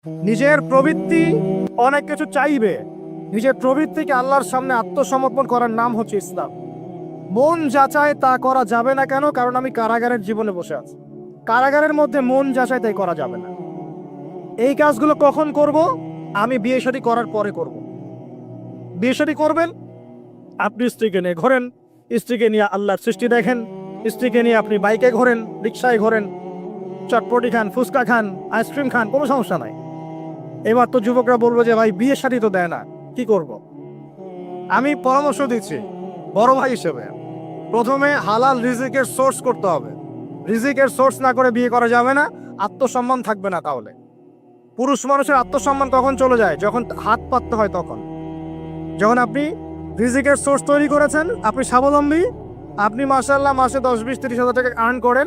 নিজের প্রবৃত্তি অনেক কিছু চাইবে, নিজের প্রবৃত্তিকে আল্লাহর সামনে আত্মসমর্পণ করার নাম হচ্ছে ইসলাম। মন যাচাই তা করা যাবে না। কেন? কারণ আমি কারাগারের জীবনে বসে আছি। কারাগারের মধ্যে মন যাচাই তাই করা যাবে না। এই কাজগুলো কখন করব? আমি বিয়ে শাদী করার পরে করব। বিয়ে শাদী করবেন, আপনি স্ত্রীকে নিয়ে ঘোরেন, স্ত্রীকে নিয়ে আল্লাহর সৃষ্টি দেখেন, স্ত্রীকে নিয়ে আপনি বাইকে ঘোরেন, রিক্সায় ঘোরেন, চটপটি খান, ফুচকা খান, আইসক্রিম খান, কোনো সমস্যা নাই। এবার তো যুবকরা বলবো যে ভাই বিয়ে শাদী তো দেয় না, কি করব? আমি পরামর্শ দিচ্ছি বড় ভাই হিসেবে, প্রথমে হালাল রিজিকের সোর্স করতে হবে। রিজিকের সোর্স না করে বিয়ে করা যাবে না, আত্মসম্মান থাকবে না। তাহলে পুরুষ মানুষের আত্মসম্মান কখন চলে যায়? যখন হাত পাততে হয় তখন। যখন আপনি রিজিকের সোর্স তৈরি করেছেন, আপনি স্বাবলম্বী, আপনি মাশাআল্লাহ মাসে 10-20-30 হাজার টাকা আর্ন করেন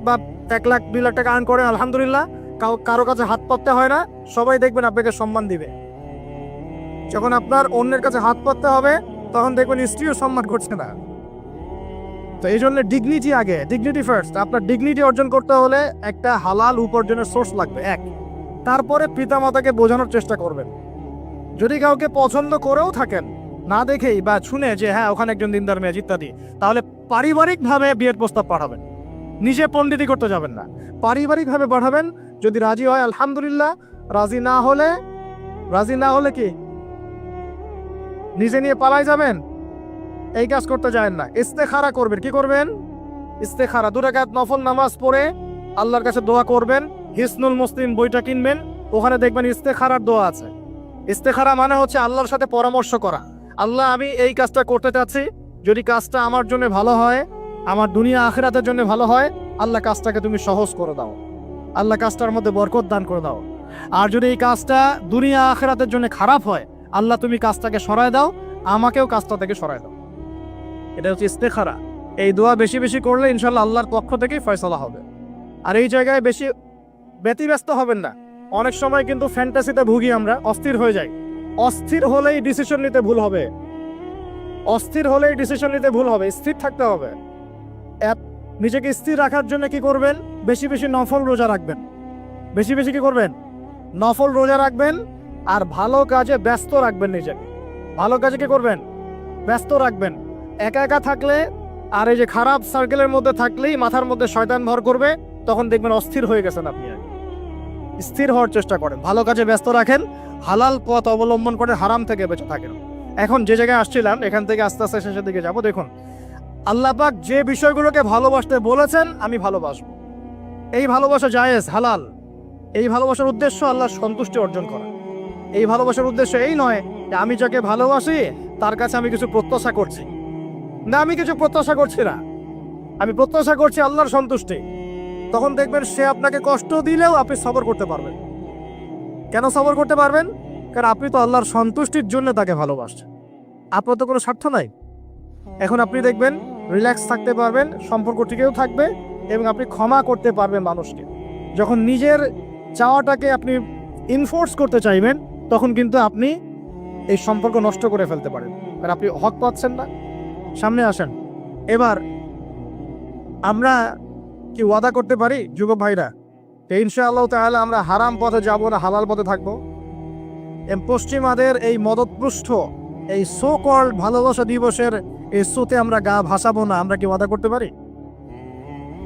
বা 1 লাখ 2 লাখ টাকা আর্ন করেন, আলহামদুলিল্লাহ, কারো কাছে হাত পাততে হয় না, সবাই দেখবেন আপনাকে সম্মান দিবে। যখন আপনার অন্যের কাছে হাত পাততে হবে তখন দেখবেন স্ত্রীও সম্মান করছে না। তো এই জন্য ডিগনিটি আগে, ডিগনিটি ফার্স্ট। আপনার ডিগনিটি অর্জন করতে হলে একটা হালাল উপার্জনের সোর্স লাগবে, এক। তারপরে পিতামাতাকে বোঝানোর চেষ্টা করবেন। যদি কাউকে পছন্দ করেও থাকেন, না দেখেই বা শুনে যে হ্যাঁ ওখানে একজন দিনদার মেয়ে ইত্যাদি, তাহলে পারিবারিকভাবে বিয়ের প্রস্তাব পাঠাবেন। নিজে পণ্ডিতি করতে যাবেন না, পারিবারিকভাবে পাঠাবেন। যদি রাজি হয় আলহামদুলিল্লাহ, রাজি না হলে কি নিজে নিয়ে পালাই যাবেন? এই কাজ করতে যাবেন না। ইস্তেখারা করবেন। কি করবেন? ইস্তেখারা। 2 রাকাত নফল নামাজ পড়ে আল্লাহর কাছে দোয়া করবেন। হিসনুল মুসলিম বইটা কিনবেন, ওখানে দেখবেন ইস্তেখারার দোয়া আছে। ইস্তেখারা মানে হচ্ছে আল্লাহর সাথে পরামর্শ করা। আল্লাহ, আমি এই কাজটা করতে চাচ্ছি, যদি কাজটা আমার জন্য ভালো হয়, আমার দুনিয়া আখিরাতের জন্য ভালো হয়, আল্লাহ কাজটাকে তুমি সহজ করে দাও, আল্লাহ কাজটার মধ্যে বরকত দান করে দাও। আর যদি এই কাজটা দুনিয়া আখিরাতের জন্য খারাপ হয়, আল্লাহ তুমি কাজটাকে সরায় দাও, আমাকেও কাজটা থেকে সরায় দাও। এটা হচ্ছে ইস্তেখারা। এই দোয়া বেশি বেশি করলে ইনশাল্লাহ আল্লাহর পক্ষ থেকেই ফয়সালা হবে। আর এই জায়গায় বেশি ব্যতিব্যস্ত হবেন না। অনেক সময় কিন্তু ফ্যান্টাসিতে ভুগি আমরা, অস্থির হয়ে যাই। অস্থির হলেই ডিসিশন নিতে ভুল হবে, অস্থির হলেই ডিসিশন নিতে ভুল হবে। স্থির থাকতে হবে। নিজেকে স্থির রাখার জন্য কি করবেন? বেশি বেশি নফল রোজা রাখবেন। বেশি বেশি কি করবেন? নফল রোজা রাখবেন। আর ভালো কাজে ব্যস্ত রাখবেন নিজেকে। ভালো কাজে কি করবেন? ব্যস্ত রাখবেন। একা একা থাকলে আর এই যে খারাপ সার্কেলের মধ্যে থাকলেই মাথার মধ্যে শয়তান ভর করবে, তখন দেখবেন অস্থির হয়ে গেছেন আপনি। স্থির হওয়ার চেষ্টা করেন, ভালো কাজে ব্যস্ত রাখেন, হালাল পথ অবলম্বন করে হারাম থেকে বেঁচে থাকেন। এখন যে জায়গায় আসছিলাম, এখান থেকে আস্তে আস্তে শেষের দিকে যাব। দেখুন, আল্লাহ পাক যে বিষয়গুলোকে ভালোবাসতে বলেছেন আমি ভালোবাসবো, এই ভালোবাসা জায়েজ, হালাল। এই ভালোবাসার উদ্দেশ্য আল্লাহর সন্তুষ্টি অর্জন করা। এই ভালোবাসার উদ্দেশ্য এই নয় যে আমি যাকে ভালোবাসি তার কাছে আমি কিছু প্রত্যাশা করছি। না, আমি কিছু প্রত্যাশা করছি না, আমি প্রত্যাশা করছি আল্লাহর সন্তুষ্টি। তখন দেখবেন সে আপনাকে কষ্ট দিলেও আপনি সবর করতে পারবেন। কেন সবর করতে পারবেন? কারণ আপনি তো আল্লাহর সন্তুষ্টির জন্য তাকে ভালোবাসছেন, আপনার তো কোনো স্বার্থ নাই। এখন আপনি দেখবেন রিল্যাক্স থাকতে পারবেন, সম্পর্ক টিকেও থাকবে, এবং আপনি ক্ষমা করতে পারবেন মানুষকে। যখন নিজের চাওয়াটাকে আপনি ইনফোর্স করতে চাইবেন, তখন কিন্তু আপনি এই সম্পর্ক নষ্ট করে ফেলতে পারেন, কারণ আপনি হক পাচ্ছেন না। সামনে আসেন। এবার আমরা কি ওয়াদা করতে পারি যুবক ভাইরা, ইনশাআল্লাহ তাআলা আমরা হারাম পথে যাব না, হালাল পথে থাকবো? পশ্চিমাদের এই মদতপুষ্ট এই সো কল্ড ভালোবাসা দিবসের এই শোতে আমরা গা ভাসাবো না। আমরা কি ওয়াদা করতে পারি?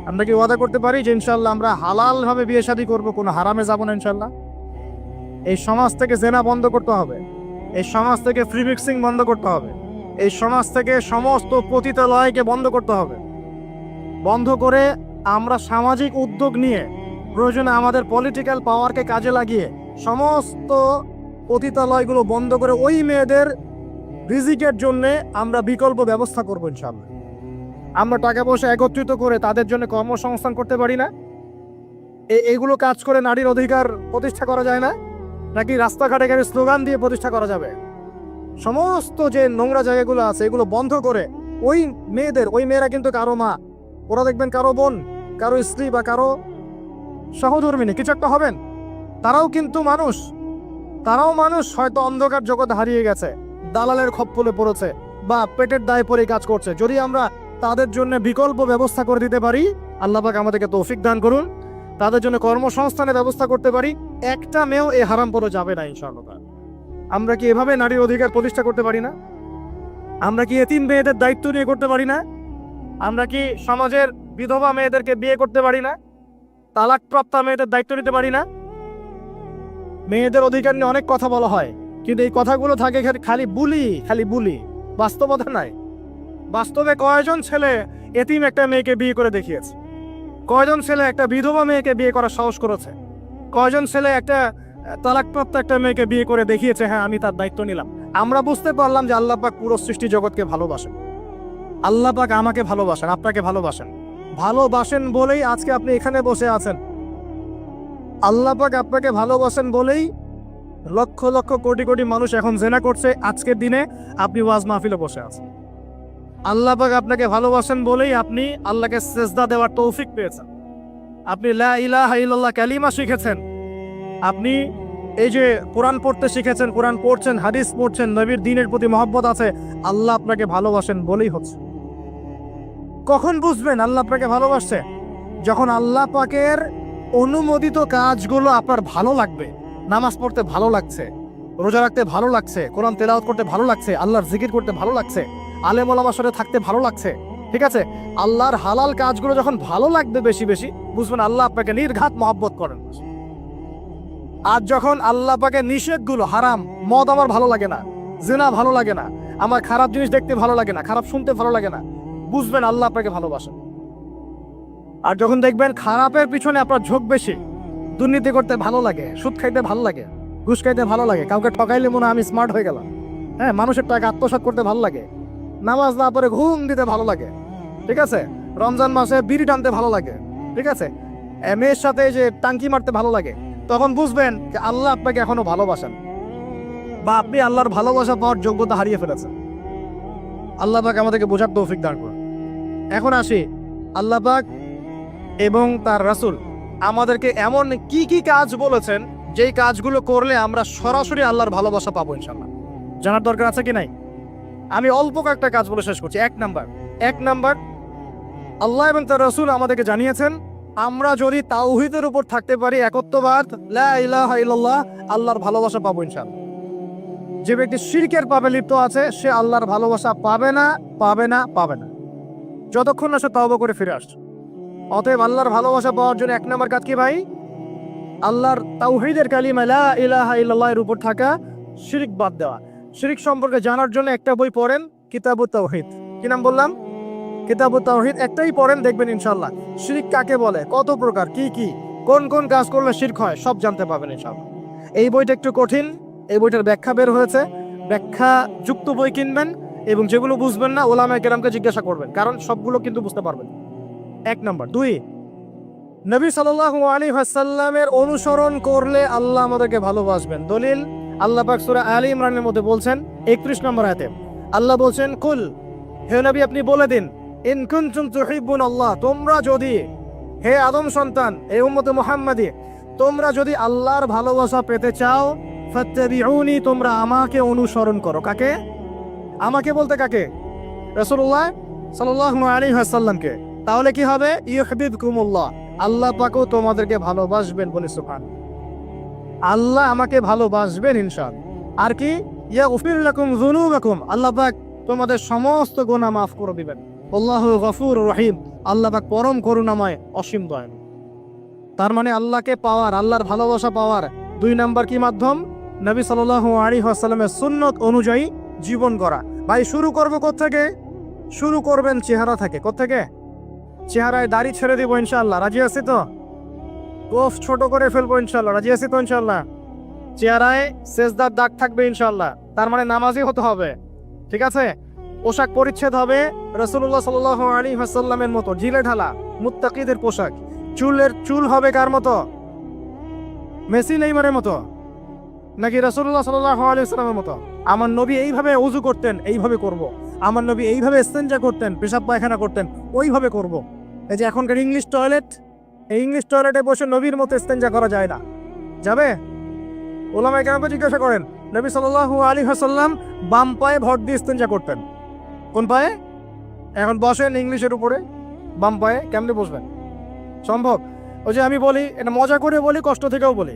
আমরা কি ওয়াদা করতে পারি যে ইনশাআল্লাহ আমরা হালাল ভাবে বিয়ে শাদী করবো, কোনো হারামে যাব না ইনশাআল্লাহ? এই সমাজ থেকে জেনা বন্ধ করতে হবে, এই সমাজ থেকে ফ্রি মিক্সিং বন্ধ করতে হবে, এই সমাজ থেকে সমস্ত পতিতালয়কে বন্ধ করতে হবে। বন্ধ করে আমরা সামাজিক উদ্যোগ নিয়ে, প্রয়োজনে আমাদের পলিটিক্যাল পাওয়ারকে কাজে লাগিয়ে সমস্ত পতিতালয়গুলো বন্ধ করে ওই মেয়েদের রিজিকের জন্য আমরা বিকল্প ব্যবস্থা করবো ইনশাআল্লাহ। আমরা টাকা পয়সা একত্রিত করে তাদের জন্য কর্মসংস্থান করতে পারি না? এইগুলো কাজ করে নারীর অধিকার প্রতিষ্ঠা করা যায় না? নাকি রাস্তাঘাটে গেলে স্লোগান দিয়ে প্রতিষ্ঠা করা যাবে? সমস্ত যে নোংরা জায়গাগুলো আছে এগুলো বন্ধ করে ওই মেয়েরা কিন্তু কারো মা, ওরা দেখবেন কারো বোন, কারো স্ত্রী বা কারো সহধর্মিনী, কিছু একটা হবেন। তারাও কিন্তু মানুষ, তারাও মানুষ, হয়তো অন্ধকার জগৎ হারিয়ে গেছে, দালালের খপ্পরে পড়েছে বা পেটের দায়ে পড়ে কাজ করছে। যদি আমরা তাদের জন্য বিকল্প ব্যবস্থা করে দিতে পারি, আল্লাহ পাক আমাদেরকে তৌফিক দান করুন। তাদের জন্য কর্মসংস্থানের ব্যবস্থা করতে পারি, একটা মেয়েও এ হারাম পরে যাবে না ইনশাআল্লাহ। আমরা কি এভাবে নারীর অধিকার প্রতিষ্ঠা করতে পারি না? আমরা কি এতিম মেয়েদের দায়িত্ব নিয়ে করতে পারি না? আমরা কি সমাজের বিধবা মেয়েদেরকে বিয়ে করতে পারি না? তালাকপ্রাপ্তা মেয়েদের দায়িত্ব নিতে পারি না? মেয়েদের অধিকার নিয়ে অনেক কথা বলা হয়, কিন্তু এই কথাগুলো থাকে খালি বুলি, বাস্তবতা নাই। বাস্তবে কয়জন ছেলে এতিম একটা মেয়েকে বিয়ে করে দেখিয়েছে? কয়জন ছেলে একটা বিধবা মেয়েকে বিয়ে করার সাহস করেছে? কয়জন ছেলে একটা তালাকপ্রাপ্ত একটা মেয়েকে বিয়ে করে দেখিয়েছে হ্যাঁ আমি তার দায়িত্ব নিলাম? আমরা বুঝতে পারলাম যে আল্লাহ পাক পুরো সৃষ্টি জগৎকে ভালোবাসেন। আল্লাহ পাক আমাকে ভালোবাসেন, আপনাকে ভালোবাসেন বলেই আজকে আপনি এখানে বসে আছেন। আল্লাহ পাক আপনাকে ভালোবাসেন বলেই লক্ষ লক্ষ কোটি কোটি মানুষ এখন জেনা করছে, আজকের দিনে আপনি ওয়াজ মাহফিলে বসে আছেন। আল্লাহ পাক আপনাকে ভালোবাসেন বলেই আপনি আল্লাহকে সেজদা দেওয়ার তৌফিক পেয়েছেন। আপনি লা ইলাহা ইল্লাল্লাহ কালিমা শিখেছেন, আপনি এই যে কোরআন পড়তে শিখেছেন, কোরআন পড়ছেন, হাদিস পড়ছেন, নবীর দ্বীনের প্রতি মহব্বত আছে, আল্লাহ আপনাকে ভালোবাসেন বলেই হচ্ছে। কখন বুঝবেন আল্লাহ আপনাকে ভালোবাসছে? যখন আল্লাহ পাকের অনুমোদিত কাজগুলো আপনার ভালো লাগবে। নামাজ পড়তে ভালো লাগছে, রোজা রাখতে ভালো লাগছে, কোরআন তেলাওয়াত করতে ভালো লাগছে, আল্লাহর জিকির করতে ভালো লাগছে, আলেম ওলামার সাথে থাকতে ভালো লাগছে, ঠিক আছে? আল্লাহর হালাল কাজগুলো যখন ভালো লাগবে বেশি বেশি, বুঝবেন আল্লাহ আপনাকে নির্ঘাত মহব্বত করেন। আর যখন আল্লাহ পাকের নিষেধগুলো, হারাম, মদ আমার ভালো লাগে না, জিনা ভালো লাগে না, আমার খারাপ জিনিস দেখতে ভালো লাগে না, খারাপ শুনতে ভালো লাগে না, বুঝবেন আল্লাহ আপনাকে ভালোবাসেন। আর যখন দেখবেন খারাপের পিছনে আপনার ঝোঁক বেশি, দুর্নীতি করতে ভালো লাগে, সুদ খাইতে ভালো লাগে, ঘুষ খাইতে ভালো লাগে, কাউকে ঠকাইলে মনে হয় আমি স্মার্ট হয়ে গেলাম, হ্যাঁ, মানুষের টাকা আত্মসাৎ করতে ভালো লাগে, নামাজ না পড়ে ঘুম দিতে ভালো লাগে, ঠিক আছে, রমজান মাসে বিড়ি টানতে ভালো লাগে, ঠিক আছে, মেয়ের সাথে যে টাঙ্কি মারতে ভালো লাগে, তখন বুঝবেন যে আল্লাহ আপনাকে এখনো ভালোবাসেন বা আপনি আল্লাহর ভালোবাসা পাওয়ার যোগ্যতা হারিয়ে ফেলেছেন। আল্লাহ পাক আমাদেরকে বোঝার তৌফিক দান করুন। এখন আসি, আল্লাহ পাক এবং তার রাসূল আমাদেরকে এমন কি কি কাজ বলেছেন যেই কাজগুলো করলে আমরা সরাসরি আল্লাহর ভালোবাসা পাবো ইনশাআল্লাহ। জানার দরকার আছে কি নাই? আমি অল্প কয়েকটা কাজ বলে শেষ করছি। এক নাম্বার, আল্লাহ এবং তার রাসূল আমাদেরকে জানিয়েছেন আমরা যদি তাওহীদের উপর থাকতে পারি, একত্ববাদ, লা ইলাহা ইল্লাল্লাহ, আল্লাহর ভালোবাসা পাবো ইনশাআল্লাহ। যে ব্যক্তি শিরকের পাপে লিপ্ত আছে সে আল্লাহর ভালোবাসা পাবে না যতক্ষণ না সে তওবা করে ফিরে আসছে। অতএব আল্লাহর ভালোবাসা পাওয়ার জন্য এক নম্বর কাজ কি ভাই? আল্লাহর তাওহীদের কালিমা লা ইলাহা ইল্লাল্লাহ এর উপর থাকা, শিরক বাদ দেওয়া। শিরক সম্পর্কে জানার জন্য একটা বই পড়েন, কিতাবুত তাওহীদ। কি নাম বললাম? কিতাবুত তাওহীদ। একটাই পড়েন, দেখবেন ইনশাআল্লাহ শিরক কাকে বলে, কত প্রকার, কি কোন কোন কাজ করলে শিরক হয় সব জানতে পাবেন ইনশাআল্লাহ। এই বইটা একটু কঠিন, এই বইটার ব্যাখ্যা বের হয়েছে, ব্যাখ্যা যুক্ত বই কিনবেন এবং যেগুলো বুঝবেন না ওলামায়ে কেরামকে জিজ্ঞাসা করবেন, কারণ সবগুলো কিন্তু বুঝতে পারবেন। এক নম্বর। দুই, নবী সাল্লাল্লাহু আলাইহি ওয়াসাল্লামের অনুসরণ করলে আল্লাহ আমাদেরকে ভালোবাসবেন। দলিল, আল্লাহ পাক সূরা আলী ইমরানের মধ্যে বলছেন 31 নম্বর আয়াতে আল্লাহ বলছেন, কুল, হে নবী আপনি বলে দিন, ইন কুনতুম তুহিব্বুনাল্লাহ, তোমরা যদি, হে আদম সন্তান, হে উম্মতে মুহাম্মাদি, তোমরা যদি আল্লাহর ভালোবাসা পেতে চাও, ফাত্তাবিউনি, তোমরা আমাকে অনুসরণ করো। কাকে? আমাকে বলতে কাকে? রাসূলুল্লাহ সাল্লাল্লাহু আলাইহি ওয়াসাল্লামকে। তাহলে কি হবে? ইউহিব্বুকুমুল্লাহ, আল্লাহ পাকও তোমাদেরকে ভালোবাসবেন। বলে সুবহানাল্লাহ, আল্লাহ আমাকে ভালোবাসবেন ইনশাআল্লাহ। আর কি? ইয়াগফির লাকুম যুনুবাকুম, আল্লাহ পাক তোমাদের সমস্ত গুনাহ মাফ করে দিবেন। আল্লাহু গফুরুর রহিম, আল্লাহ পাক পরম করুণাময়, অসীম দয়ালু। তার মানে আল্লাহকে পাওয়ার, আল্লাহর ভালোবাসা পাওয়ার দুই নাম্বার কি মাধ্যম? নবী সাল্লাল্লাহু আলাইহি ওয়াসাল্লামের সুন্নত অনুযায়ী জীবন করা। ভাই শুরু করব কোত্থেকে? শুরু করবেন চেহারা থেকে। কোত্থেকে? চেহারায় দাড়ি ছেড়ে দিব ইনশাআল্লাহ, রাজি আছি তো? গোফ ছোট করে ফেলবো ইনশাআল্লাহ, রাজি আছি তো ইনশাআল্লাহ? চেহারায় সেজদার দাগ থাকবে ইনশাআল্লাহ, তার মানে নামাজি হতে হবে, ঠিক আছে? পোশাক পরিচ্ছেদ হবে রাসূলুল্লাহ সাল্লাল্লাহু আলাইহি ওয়াসাল্লামের মতো, ঢিলে ঢালা মুত্তাকিদের পোশাক। চুল হবে কার মতো? মেসি নেইমারের মতো নাকি রাসূলুল্লাহ সাল্লাল্লাহু আলাইহি ওয়াসাল্লামের মতো? আমার নবী এইভাবে ওযু করতেন, এইভাবে করব। আমার নবী এইভাবে ইস্তেনজা করতেন, পেশাব পায়খানা করতেন, ওইভাবে করব। এই যে এখনকার ইংলিশ টয়লেট, এই ইংলিশ টয়লেটে বসে নবীর মতো ইস্তেনজা করা যায় না। যাবে? ওলামায়ে কেরামকে জিজ্ঞাসা করেন, নবী সাল্লাল্লাহু আলাইহি ওয়াসাল্লাম বাম পায়ে ভর দিয়ে ইস্তেনজা করতেন। কোন পায়ে? এখন বসেন ইংলিশের উপরে, বাম পায়ে কেমনে বসবেন? সম্ভব? ওই যে আমি বলি, এটা মজা করে বলি, কষ্ট থেকেও বলি,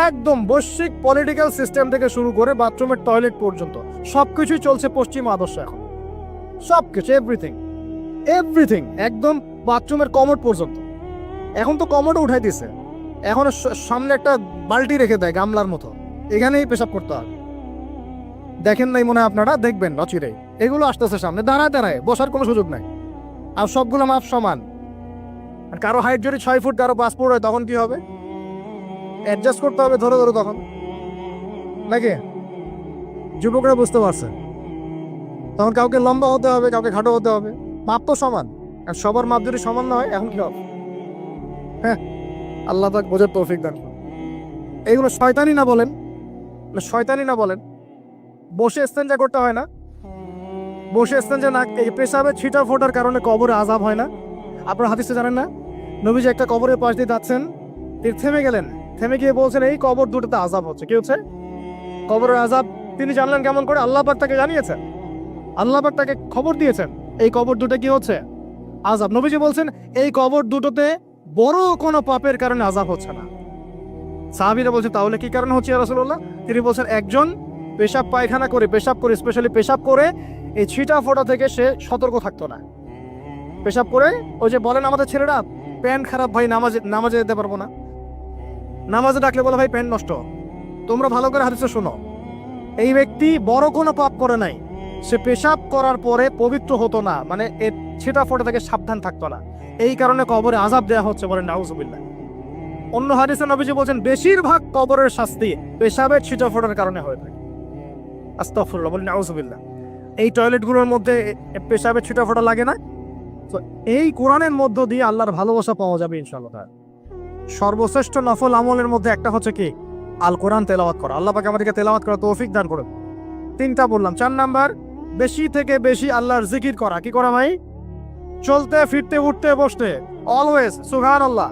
একদম বৈশ্বিক পলিটিক্যাল সিস্টেম থেকে শুরু করে বাথরুমের টয়লেট পর্যন্ত সবকিছুই চলছে পশ্চিম আদর্শ এখন। সবকিছু, এভরিথিং এভরিথিং, একদম বাথরুমের কমোড পর্যন্ত। এখন তো কমোডও উঠাই দিছে, এখন সামনে একটা বালতি রেখে দেয় গামলার মতো, এখানেই পেশাব করতে হবে। দেখেন নাই মনে হয় আপনারা, দেখবেন অচিরেই এগুলো আসতেছে সামনে, দাঁড়ায় দাঁড়ায় বসার কোনো সুযোগ নাই। আর সবগুলো মাপ সমান। আর কারো হাইট যদি 6 ফুট, কারো 5 ফুট হয়, তখন কি হবে? অ্যাডজাস্ট করতে হবে ধরে ধরে তখন, নাকি? যুবকরা বুঝতে পারছে, তখন কাউকে লম্বা হতে হবে, কাউকে খাটো হতে হবে, মাপ তো সমান। আর সবার মাপ যদি সমান না হয়, এখন কি হবে? হ্যাঁ, আল্লাহ পাক বোঝার তৌফিক দান। এইগুলো শয়তানি না বলেন, শয়তানি না বলেন। বসে ইস্তেঞ্জা করতে হয় না? বসে ইস্তেঞ্জা না, এই পেশাবে ছিটা ফোটার কারণে কবরে আযাব হয় না? আপনারা হাদিসে জানেন না, নবীজি একটা কবরের পাশ দিয়ে যাচ্ছেন, তিনি থেমে গেলেন, থেমে গিয়ে বলছেন এই কবর দুটোতে আযাব হচ্ছে। কি হচ্ছে? কবরের আযাব। তিনি জানলেন কেমন করে? আল্লাহ পাক তাকে জানিয়েছেন, আল্লাহ পাক তাকে খবর দিয়েছেন এই কবর দুটো কি হচ্ছে? আযাব। নবীজি বলছেন এই কবর দুটোতে বড় কোনো পাপের কারণে আযাব হচ্ছে না। সাহাবীরা বলছে তাহলে কি কারণে হচ্ছে ইয়া রাসূলুল্লাহ? তিনি বলছেন একজন পেশাব পায়খানা করে, পেশাব করে, স্পেশালি পেশাব করে এই ছিটা ফোটা থেকে সে সতর্ক থাকতো না। পেশাব করে, ওই যে বলেন আমাদের ছেলেরা, প্যান্ট খারাপ ভাই, নামাজে যেতে পারবো না, নামাজে ডাকলে বলে ভাই প্যান্ট নষ্ট। তোমরা ভালো করে হাদিসে শোনো, এই ব্যক্তি বড় কোনো পাপ করে নাই, সে পেশাব করার পরে পবিত্র হতো না, মানে এর ছিটা ফোটা থেকে সাবধান থাকতো না, এই কারণে কবরে আযাব দেওয়া হচ্ছে, বলেন নাউযুবিল্লাহ। অন্য হাদিসে নবীজি বলছেন বেশিরভাগ কবরের শাস্তি পেশাবের ছিটা ফোটার কারণে হয়ে থাকে। আস্তাগফিরুল্লাহ, বলেন নাউযুবিল্লাহ। এই টয়লেটগুলোর মধ্যে পেশাবের ছিটা ফোটা লাগে না? তো এই কোরআনের মধ্য দিয়ে আল্লাহর ভালোবাসা পাওয়া যাবে ইনশাআল্লাহ। সর্বশ্রেষ্ঠ নফল আমলের মধ্যে একটা হচ্ছে কি? আল কোরআন তেলাওয়াত করা। আল্লাহ পাক আমাদেরকে তেলাওয়াত করার তৌফিক দান করুন। 3টা বললাম। 4 নাম্বার, বেশি থেকে বেশি আল্লাহর জিকির করা। কি করা ভাই? চলতে ফিরতে উঠতে বসতে অলওয়েজ সুবহানাল্লাহ,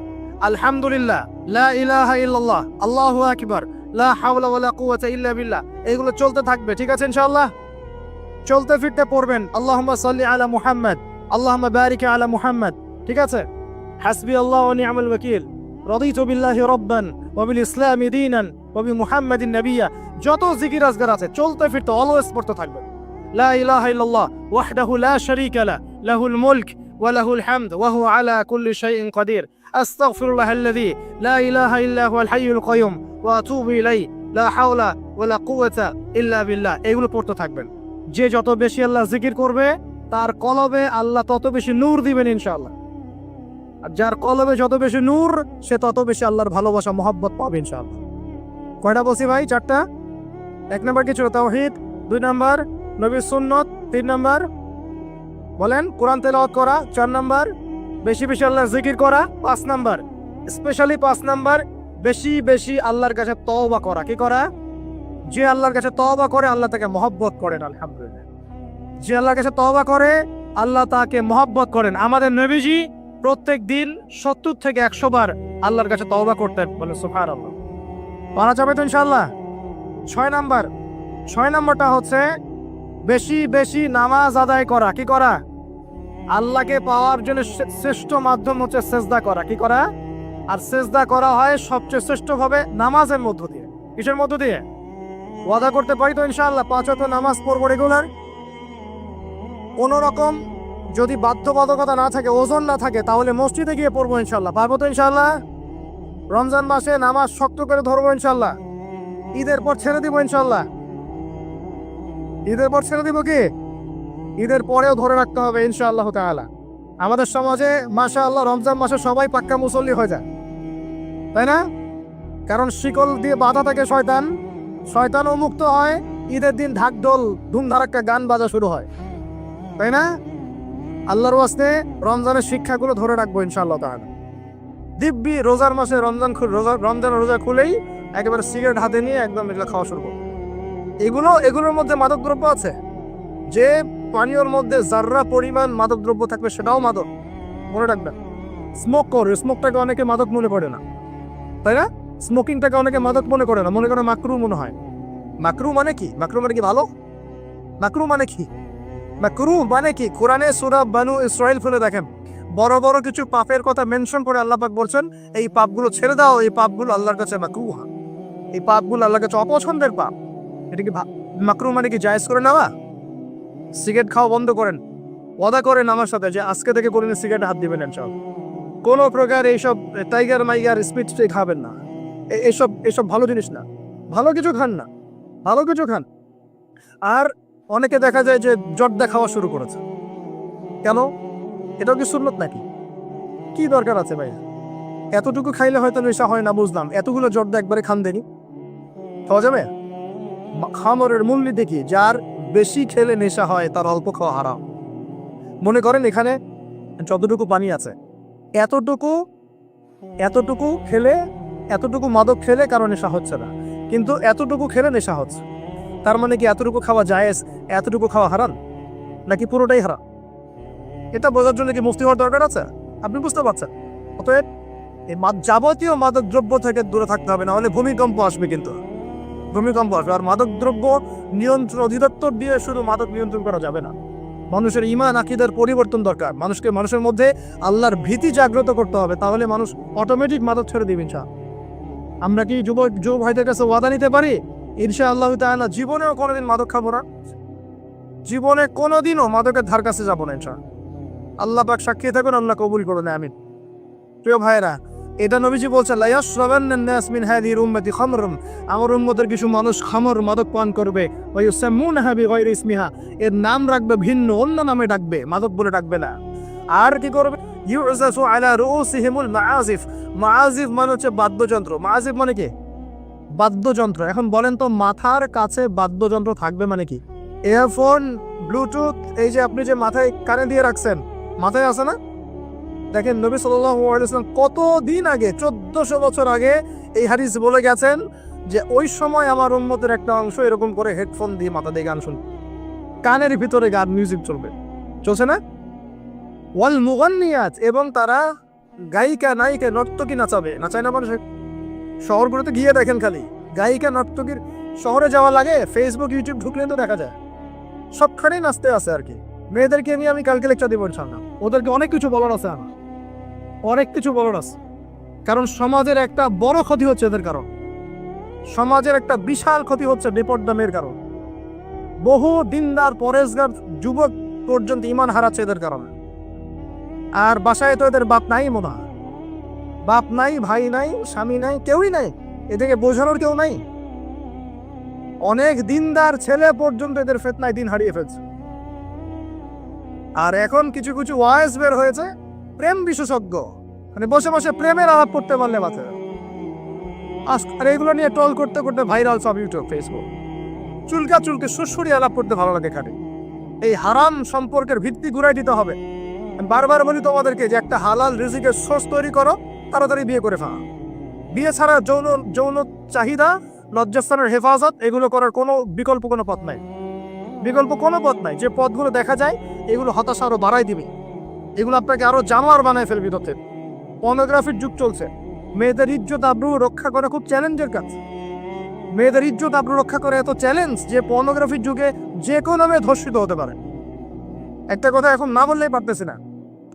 আলহামদুলিল্লাহ, লা ইলাহা ইল্লাল্লাহ, আল্লাহু আকবার, লা হাওলা ওয়ালা কুওয়াতা ইল্লা বিল্লাহ, এগুলো চলতে থাকবে। ঠিক আছে ইনশাআল্লাহ? চলতে ফিরতে পড়বেন আল্লাহুম্মা সাল্লি আলা মুহাম্মদ, আল্লাহুম্মা বারিক আলা মুহাম্মদ। ঠিক আছে? হাসবি আল্লাহ ওয়া নি'মাল ওয়াকিল, রাদিতু বিল্লাহি রাব্বান ওয়া বিল ইসলামি দীনান ওয়া বি মুহাম্মাদিন নাবিয়্যা। যত জিকির আজগার আছে চলতে ফিরতে অলওয়েজ পড়তে থাকবেন। লা ইলাহা ইল্লাল্লাহ ওয়াহদাহু লা শারীকা লা, লাহুল মুলক ওয়া লাহুল হামদ ওয়া হুয়া আলা কুল্লি শাইইন কাদির। আস্তাগফিরুল্লাহাল্লাযী লা ইলাহা ইল্লা হুয়াল হাইয়ুল কাইয়ুম ওয়া আতুবু ইলাইহি, লা হাওলা ওয়া লা কুওয়াতা ইল্লা বিল্লাহ। এগুলো পড়তে থাকবেন। যে যত বেশি আল্লাহ জিকির করবে তার কলবে আল্লাহ তত বেশি নূর দিবেন ইনশাআল্লাহ। আর যার কলবে যত বেশি নূর, সে তত বেশি আল্লাহর ভালোবাসা মহব্বত পাবে ইনশাআল্লাহ। কয়টা বলছি ভাই? 4টা। 1 নাম্বার কি ছিল? তাওহীদ। 2 নাম্বার নবীর সুন্নত। 3 নাম্বার বলেন কোরআন তেলাওয়াত করা। 4 নাম্বার বেশি বেশি আল্লাহর জিকির করা। 5 নাম্বার, স্পেশালি 5 নাম্বার, বেশি বেশি আল্লাহর কাছে তওবা করা। কি করা? যে আল্লাহর কাছে তওবা করে আল্লাহ তাকে মহব্বত করেন। আলহামদুলিল্লাহ, যে আল্লাহর কাছে তওবা করে আল্লাহ তাকে মহব্বত করেন। আমাদের নবীজি প্রত্যেক দিন 70 থেকে 100 বার আল্লাহর কাছে তওবা করতেন। বলে সুবহানাল্লাহ। পারা যাবে তো ইনশাআল্লাহ? 6 নম্বরটা হচ্ছে বেশি বেশি নামাজ আদায় করা। কি করা? আল্লাহকে পাওয়ার জন্য শ্রেষ্ঠ মাধ্যম হচ্ছে সেজদা করা। কি করা? আর সেজদা করা হয় সবচেয়ে শ্রেষ্ঠ ভাবে নামাজের মধ্য দিয়ে। কিসের মধ্য দিয়ে? ওয়াদা করতে পারি তো ইনশাআল্লাহ 5 ওয়াক্ত নামাজ পড়বো রেগুলার। কোন রকম যদি বাধ্যবাধকতা না থাকে, ওজন না থাকে, তাহলে মসজিদে গিয়ে পড়বো ইনশাআল্লাহ। পারবো তো ইনশাআল্লাহ? রমজান মাসে নামাজ শক্ত করে ধরবো ইনশাআল্লাহ। ঈদের পর ছেড়ে দিব ইনশাআল্লাহ। ঈদের পর ছেড়ে দিব কি? ঈদের পরেও ধরে রাখতে হবে ইনশাআল্লাহ তাআলা। আমাদের সমাজে মাশাআল্লাহ রমজান মাসে সবাই পাক্কা মুসল্লি হয়ে যায়, তাই না? কারণ শিকল দিয়ে বাধা থাকে শয়তান, শয়তানও মুক্ত হয়। ঈদের দিন ঢাকঢোল ধুমধারাক্কা গান বাজা শুরু হয়, তাই না? আল্লাহর ওয়াস্তে রমজানের শিক্ষাগুলো ধরে রাখবো ইনশাআল্লাহ তাআলা। দিব্যি রোজার মাসে রমজান রোজা খুলেই একেবারে সিগারেট হাতে নিয়ে একদম এগুলো খাওয়া শুরু করবো। এগুলোর মধ্যে মাদকদ্রব্য আছে। যে পানীয়র মধ্যে যার্রা পরিমাণ মাদকদ্রব্য থাকবে সেটাও মাদক, মনে রাখবেন। স্মোক করে, স্মোকটাকে অনেকে মাদক মনে করে না, তাই না? স্মোকিংটাকে অনেকে মাদক মনে করে না, মনে করে মাকরু মনে হয়। মাকরু মানে কি? মাকরু মানে কি ভালো? মাকরু মানে কি? মাকরু মানে কি? কোরআনে সূরা বানু ইসরাইল খুলে দেখেন, বড় বড় কিছু পাপের কথা মেনশন করে আল্লাহ পাক বলছেন এই পাপগুলো ছেড়ে দাও, এই পাপগুলো আল্লাহর কাছে মাকরুহা, এই পাপগুলো আল্লাহর কাছে অপছন্দের পাপ। এটা কি মাকরু মানে কি জায়েজ করে নেওয়া? সিগারেট খাওয়া বন্ধ করেন, ওয়াদা করেন আমার সাথে যে আজকে থেকে কোনোদিন সিগারেটে হাত দিবেন না। কোনো প্রকার এইসব টাইগার মাইগার স্পিড খাবেন না, এসব এসব ভালো জিনিস না, ভালো কিছু খান না, ভালো কিছু খান। আর অনেকে দেখা যায় যে জর্দা খাওয়া শুরু করেছে, কেন? এটাও কি সুন্নত নাকি? কি দরকার আছে ভাই? এতটুকু খাইলে হয়তো নেশা হয় না বুঝলাম, এতগুলো জর্দা একবারে খান দেনি, খাওয়া যাবে? খামরের মূলনীতি কি? যার বেশি খেলে নেশা হয় তার অল্প খাওয়া হারাম। মনে করেন এখানে যতটুকু পানি আছে এতটুকু এতটুকু খেলে, এতটুকু মাদক খেলে কারো নেশা হচ্ছে না, কিন্তু এতটুকু খেলে নেশা হচ্ছে। তার মানে কি এতটুকু খাওয়া জায়েজ, এতটুকু খাওয়া হারাম, নাকি পুরোটাই হারাম? এটা বোঝার জন্য কি মুফতি হওয়ার দরকার আছে? আপনি বুঝতে পারছেন? অতএব এই যাবতীয় মাদক দ্রব্য থেকে দূরে থাকতে হবে, না হলে ভূমিকম্প আসবে। কিন্তু ভূমিকম্প আসবে। আর মাদক দ্রব্য নিয়ন্ত্রণ অধিদপ্তর দিয়ে শুধু মাদক নিয়ন্ত্রণ করা যাবে না, মানুষের ঈমান আকীদার পরিবর্তন দরকার। মানুষের মধ্যে আল্লাহর ভীতি জাগ্রত করতে হবে, তাহলে মানুষ অটোমেটিক মাদক ছেড়ে দিবে ইনশাআল্লাহ। আমরা কি যুব ভাইদের কাছে ওয়াদা নিতে পারি ইনশাআল্লাহ তাআলা জীবনেও কোনোদিন মাদক খাবো না, জীবনে কোনোদিনও মাদকের ধার কাছে যাবো না ইনশাআল্লাহ। আল্লাহ পাক সাক্ষী থাকুন, আল্লাহ কবুল করুন, আমিন। প্রিয় ভাইরা, এটা নবীজি বলছেন লা ইয়াশরাবান্নান নাস মিন হাযিহিল উম্মতি খামরুন, আমার উম্মতের কিছু মানুষ খামর মাদক পান করবে, ওয়া ইউসাম্মুনাহা বিগাইরি ইসমিহা, এর নাম রাখবে ভিন্ন, অন্য নামে ডাকবে, মাদক বলে ডাকবে না। আর কি করবে? ইউজাসু আলা রুউসিহিমুল মাআজিফ, মাআজিফ মানে হচ্ছে বাদ্যযন্ত্র। মাআজিফ মানে কি? বাদ্যযন্ত্র। এখন বলেন তো মাথার কাছে বাদ্যযন্ত্র থাকবে মানে কি? ইয়ারফোন, ব্লুটুথ, এই যে আপনি যে মাথায় কানে দিয়ে রাখছেন, মাথায় আছে না? দেখেন নবী সাল্লাল্লাহু আলাইহি ওয়াসাল্লাম কতদিন আগে, 1400 বছর আগে এই হাদিস বলে গেছেন যে ওই সময় আমার উম্মতের একটা অংশ এরকম করে হেডফোন দিয়ে মাথা দিয়ে গান শুনবে, কানের ভিতরে গান মিউজিক চলবে, চলছে না? ওয়াল মুগান্নিয়াত, এবং তারা গায়িকা নায়িকা নর্তকী নাচাবে, নাচায় না মানুষ? শহরগুলোতে গিয়ে দেখেন খালি গায়িকা নর্তকীর, শহরে যাওয়া লাগে, ফেসবুক ইউটিউব ঢুকলে তো দেখা যায় সবখানেই নাচতে আছে আর কি। মেয়েদেরকে নিয়ে আমি কালকে লেকচার দিব ইনশাআল্লাহ, ওদেরকে অনেক কিছু বলার আছে, আমার অনেক কিছু বলার আছে। কারণ সমাজের একটা বড় ক্ষতি হচ্ছে এদের কারণ, সমাজের একটা বিশাল ক্ষতি হচ্ছে বেপরদা মেয়ের কারণ। বহু দিনদার পরেশগার যুবক পর্যন্ত ঈমান হারাচ্ছে এদের কারণে। আর বাসায় তো এদের বাপ নাই, মনে হয় বাপ নাই, ভাই নাই, স্বামী নাই, কেউই নাই, এদেরকে বোঝানোর কেউ নাই। অনেক দিনদার ছেলে পর্যন্ত এদের ফিতনায় দিন হারিয়ে ফেলছে। আর এখন কিছু কিছু ওয়াইজ বের হয়েছে, প্রেম বিশেষজ্ঞ, মানে বসে বসে প্রেমের আলাপ করতে পারলে মাথা। আর এগুলো নিয়ে ট্রল করতে করতে ভাইরাল সব ইউটিউব ফেসবুক, চুলকে সুরসুরি আলাপ করতে ভালো লাগে খাটে। এই হারাম সম্পর্কের ভিত্তি ঘুরাই দিতে হবে। বারবার বলি তোমাদেরকে যে একটা হালাল রিজিকের সোর্স তৈরি করো, তাড়াতাড়ি বিয়ে করে ফেলা। বিয়ে ছাড়া যৌন চাহিদা, লজ্জাস্থানের হেফাজত, এগুলো করার কোনো বিকল্প কোনো পথ নাই, বিকল্প কোনো পথ নাই। যে পথগুলো দেখা যায় এগুলো হতাশা আরো বাড়াই দিবে, এগুলো আপনাকে আরো জানোয়ার বানায় ফেলবে। তথ্যে পর্নোগ্রাফির যুগ চলছে, মেয়েদের ইজ্জত আবরু রক্ষা করা খুব চ্যালেঞ্জের কাজ। মেয়েদের ইজ্জত আবরু রক্ষা করা এত চ্যালেঞ্জ যে পর্নোগ্রাফির যুগে যে কোনো মেয়ে ধর্ষিত হতে পারে। একটা কথা এখন না বললেই পারতেছি না,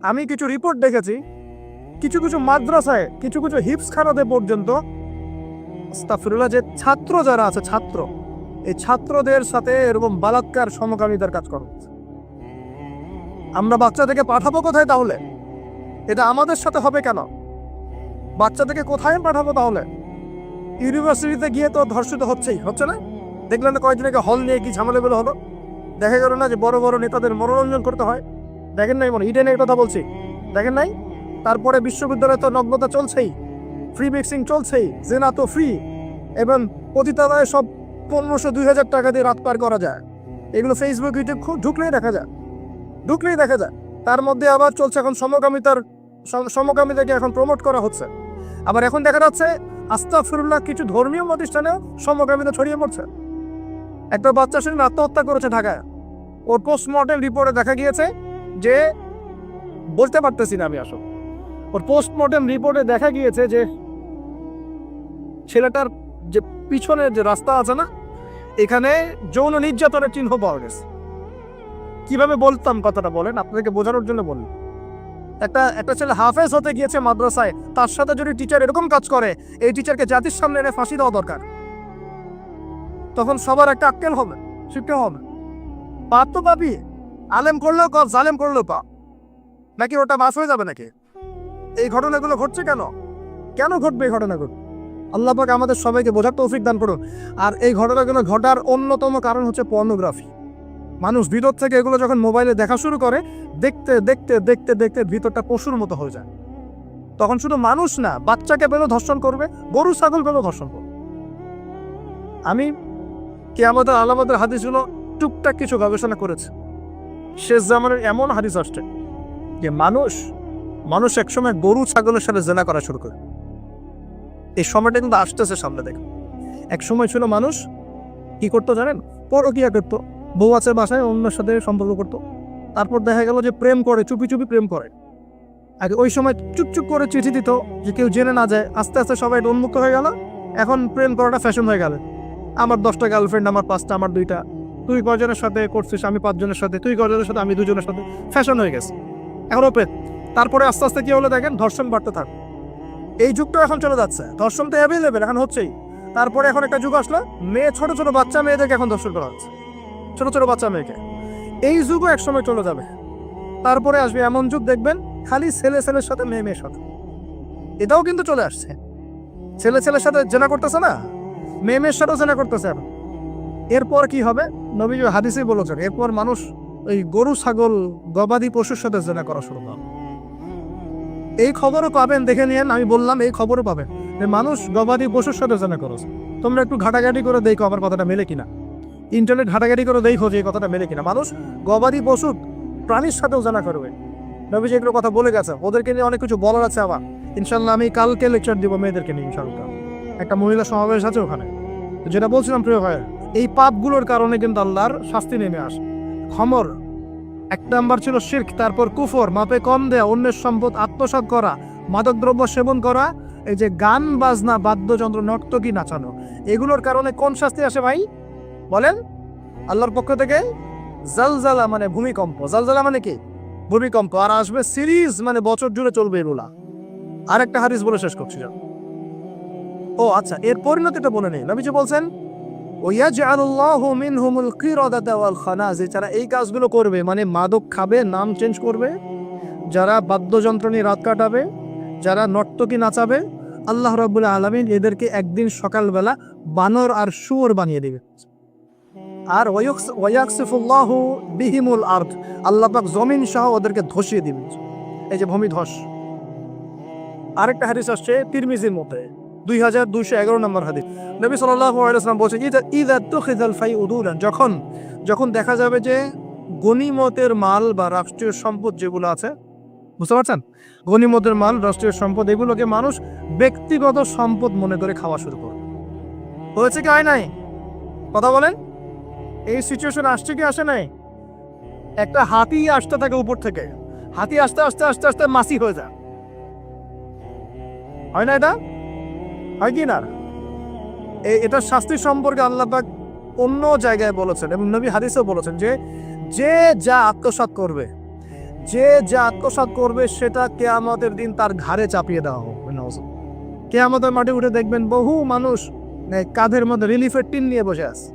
আমি কিছু রিপোর্ট দেখেছি, কিছু কিছু মাদ্রাসায়, কিছু কিছু হিপস খানাতে পর্যন্ত আস্তাগফিরুল্লাহ, যে ছাত্র যারা আছে, ছাত্র, এই ছাত্রদের সাথে এরকম বালাৎকার সমকামিতার কাজ করা হচ্ছে। আমরা বাচ্চা থেকে পাঠাবো কোথায় তাহলে? এটা আমাদের সাথে হবে কেন? বাচ্চা থেকে কোথায় পাঠাবো তাহলে? ইউনিভার্সিটিতে গিয়ে তো ধর্ষিত হচ্ছে না? দেখলেন না কয়েকদিন আগে হল নিয়ে কি ঝামেলাগুলো হলো? দেখা গেল না যে বড় বড় নেতাদের মনোরঞ্জন করতে হয়? দেখেন নাই? মনে ইডেনের কথা বলছি, দেখেন নাই? তারপরে বিশ্ববিদ্যালয়ে তো নগ্নতা চলছেই, ফ্রি মিক্সিং চলছেই, জেনা তো ফ্রি, এবং পতিতালয়ে সব 1500-2000 টাকা দিয়ে রাত পার করা যায়। এগুলো ফেসবুক ইউটিউব খুব ঢুকলেই দেখা যায়। তার মধ্যে আবার চলছে এখন সমকামিতাকে এখন প্রমোট করা হচ্ছে। আবার এখন দেখা যাচ্ছে আস্তাগফিরুল্লাহ, কিছু ধর্মীয় প্রতিষ্ঠানেও সমকামিতা ছড়িয়ে পড়ছে। একটা বাচ্চা সেদিন আত্মহত্যা করেছে ঢাকায়, ওর পোস্টমর্টেম রিপোর্টে দেখা গিয়েছে যে, বলতে পারতেছি না আমি আসলে, ওর পোস্টমর্টেম রিপোর্টে দেখা গিয়েছে যে ছেলেটার যে পিছনের যে রাস্তা আছে না, এখানে যৌন নির্যাতনের চিহ্ন পাওয়া গেছে। কিভাবে বলতাম কথাটা বলেন, আপনাদেরকে বোঝানোর জন্য বলুন। একটা একটা ছেলে হাফেজ হতে গিয়েছে মাদ্রাসায়, তার সাথে যদি টিচার এরকম কাজ করে, এই টিচারকে জাতির সামনে এনে ফাঁসি দেওয়া দরকার। তখন সবার একটা আক্কেল হবে, শিক্ষা হবে। পাপ তো পাবি, আলেম করলেও পাপ, জালেম করলেও পাপ। নাকি ওটা মাফ হয়ে যাবে নাকি? এই ঘটনাগুলো ঘটছে কেন? কেন ঘটবে এই ঘটনাগুলো? আল্লাহ পাক আমাদের সবাইকে বোঝার তৌফিক দান করুন। আর এই ঘটনাগুলো ঘটার অন্যতম কারণ হচ্ছে পর্নোগ্রাফি। মানুষ ভিতর থেকে এগুলো যখন মোবাইলে দেখা শুরু করে, দেখতে দেখতে দেখতে দেখতে ভিতরটা পশুর মতো হয়ে যায়। তখন শুধু মানুষ না, বাচ্চাকে পেলেও ধর্ষণ করবে, গরু ছাগল পেলেও ধর্ষণ করবে। আমি কিয়ামতের আলামতের হাদিসগুলো টুকটাক কিছু গবেষণা করেছি। শেষ জামানের এমন হাদিস আসছে যে মানুষ একসময় গরু ছাগলের সাথে জেনা করা শুরু করে। এই সময়টা কিন্তু আসতেছে সামনে। দেখ, এক সময় ছিল মানুষ কি করতো জানেন? পরকিয়া করতো, বউ আছে বাসায়, অন্যের সাথে সম্পর্ক করতো। তারপর দেখা গেল যে প্রেম করে, চুপি চুপি প্রেম করে। আগে ওই সময় চুপচুপ করে চিঠি দিত যে কেউ জেনে না যায়। আস্তে আস্তে সবাই উন্মুক্ত হয়ে গেল। এখন প্রেম করাটা ফ্যাশন হয়ে গেল। আমার 10টা গার্লফ্রেন্ড, আমার 5টা, আমার 2টা, তুই কজনের সাথে করছিস, আমি 5 জনের সাথে, তুই কজনের সাথে, আমি 2 জনের সাথে, ফ্যাশন হয়ে গেছে। এখন ওপেন। তারপরে আস্তে আস্তে কি হলো দেখেন, ধর্ষণ বাড়তে থাকে। এই যুগটা এখন চলে যাচ্ছে, ধর্ষণ তো অ্যাভেলেবেল এখন হচ্ছেই। তারপরে এখন একটা যুগ আসলো, ছোট ছোট বাচ্চা মেয়েদেরকে এখন ধর্ষণ করা হচ্ছে, ছোট ছোট বাচ্চা মেয়েকে। এই যুগও একসময় চলে যাবে। তারপরে আসবে এমন যুগ দেখবেন খালি ছেলে ছেলের সাথে মেয়ে মেয়ের সাথে। এটাও কিন্তু চলে আসছে। ছেলে ছেলের সাথে জেনা করতেছে না, মেয়ে মেয়ের সাথেও জেনা করতেছে। এরপর কি হবে? নবী হাদিসেই বলেছেন, এরপর মানুষ ওই গরু ছাগল গবাদি পশুর সাথে জেনা করা শুরু করবে। এই খবরও পাবেন, দেখে নিয়েন। আমি বললাম এই খবরও পাবেন যে মানুষ গবাদি পশুর সাথে জেনা করেছে। তোমরা একটু ঘাটাঘাটি করে দেখো আমার কথাটা মেলে কিনা। ইন্টারনেট ঘাটাঘাটি করে দেখো যে এই কথাটা মেলে কিনা। মানুষ গবাদি পশু প্রাণীর সাথেও জানা করবে। নবী যেগুলো কথা বলে গেছে, ওদেরকে নিয়ে অনেক কিছু বলার আছে। আবার ইনশাল্লাহ আমি কালকে লেকচার দিব মেয়েদেরকে নিয়ে। ইনশাল্লাহ একটা মহিলা সমাবেশ আছে ওখানে। যেটা বলছিলাম প্রিয় ভাই, এই পাপগুলোর কারণে কিন্তু আল্লাহর শাস্তি নেমে আসে। খমর 1 নাম্বার ছিল শিরক, তারপর কুফর, মাপে কম দেয়া, অন্যের সম্পদ আত্মসাৎ করা, মাদকদ্রব্য সেবন করা, এই যে গান বাজনা, বাদ্যযন্ত্র, নর্তকী, নাচানো, এগুলোর কারণে কোন শাস্তি আসে ভাই বলেন? আল্লাহর পক্ষ থেকে জালজালা মানে ভূমিকম্প। জালজালা মানে কি? ভূমিকম্প। আর আসবে সিরিজ, মানে বছর জুড়ে চলবে এগুলা। আরেকটা হাদিস বলে শেষ করছি। ও আচ্ছা, এর পরিণতিটা বলে নেই। নবীজি বলছেন, ওয়ায়াজআলুল্লাহু মিনহুমুল কিরাদাতা ওয়াল খানাজির। যারা এই কাজগুলো করবে, মানে মাদক খাবে, নাম চেঞ্জ করবে, যারা বাদ্যযন্ত্র নিয়ে রাত কাটাবে, যারা নর্তকী নাচাবে, আল্লাহ রাব্বুল আলামিন এদেরকে একদিন সকালবেলা বানর আর শুয়োর বানিয়ে দিবে। আর ওয়ায়াকসিফুল্লাহু বিহিমুল আরদ, আল্লাহ পাক জমিন সহ ওদেরকে ধসিয়ে দিবে। এই যে ভূমিধস। আরেকটা হাদিস আসছে তিরমিজির মধ্যে, 2211 নম্বর হাদিস। নবী সাল্লাল্লাহু আলাইহি ওয়াসাল্লাম বলেছেন, ইযা তুখিযাল ফাইউদুলান, যখন দেখা যাবে যে গনিমতের মাল বা রাষ্ট্রীয় সম্পদ যেগুলো আছে, বুঝতে পারছেন, গনিমতের মাল, রাষ্ট্রীয় সম্পদ, এগুলোকে মানুষ ব্যক্তিগত সম্পদ মনে করে খাওয়া শুরু করে। হয়েছে কি হয় নাই? কথা বলেন। এই সিচুয়েশন আসছে কি আসে নাই? একটা হাতি আসতে থাকে উপর থেকে, হাতি আস্তে আস্তে আস্তে আস্তে মাসি হয়ে যায়। হয় না? এটা হয় কি না? এটার শাস্তি সম্পর্কে আল্লাহ পাক অন্য জায়গায় বলেছেন এবং নবী হাদিসেও বলেছেন যে যা আত্মসাৎ করবে সেটা কিয়ামতের দিন তার ঘাড়ে চাপিয়ে দেওয়া হবে। কিয়ামতের মাঠে উঠে দেখবেন বহু মানুষ কাঁধের মধ্যে রিলিফের টিন নিয়ে বসে আছে,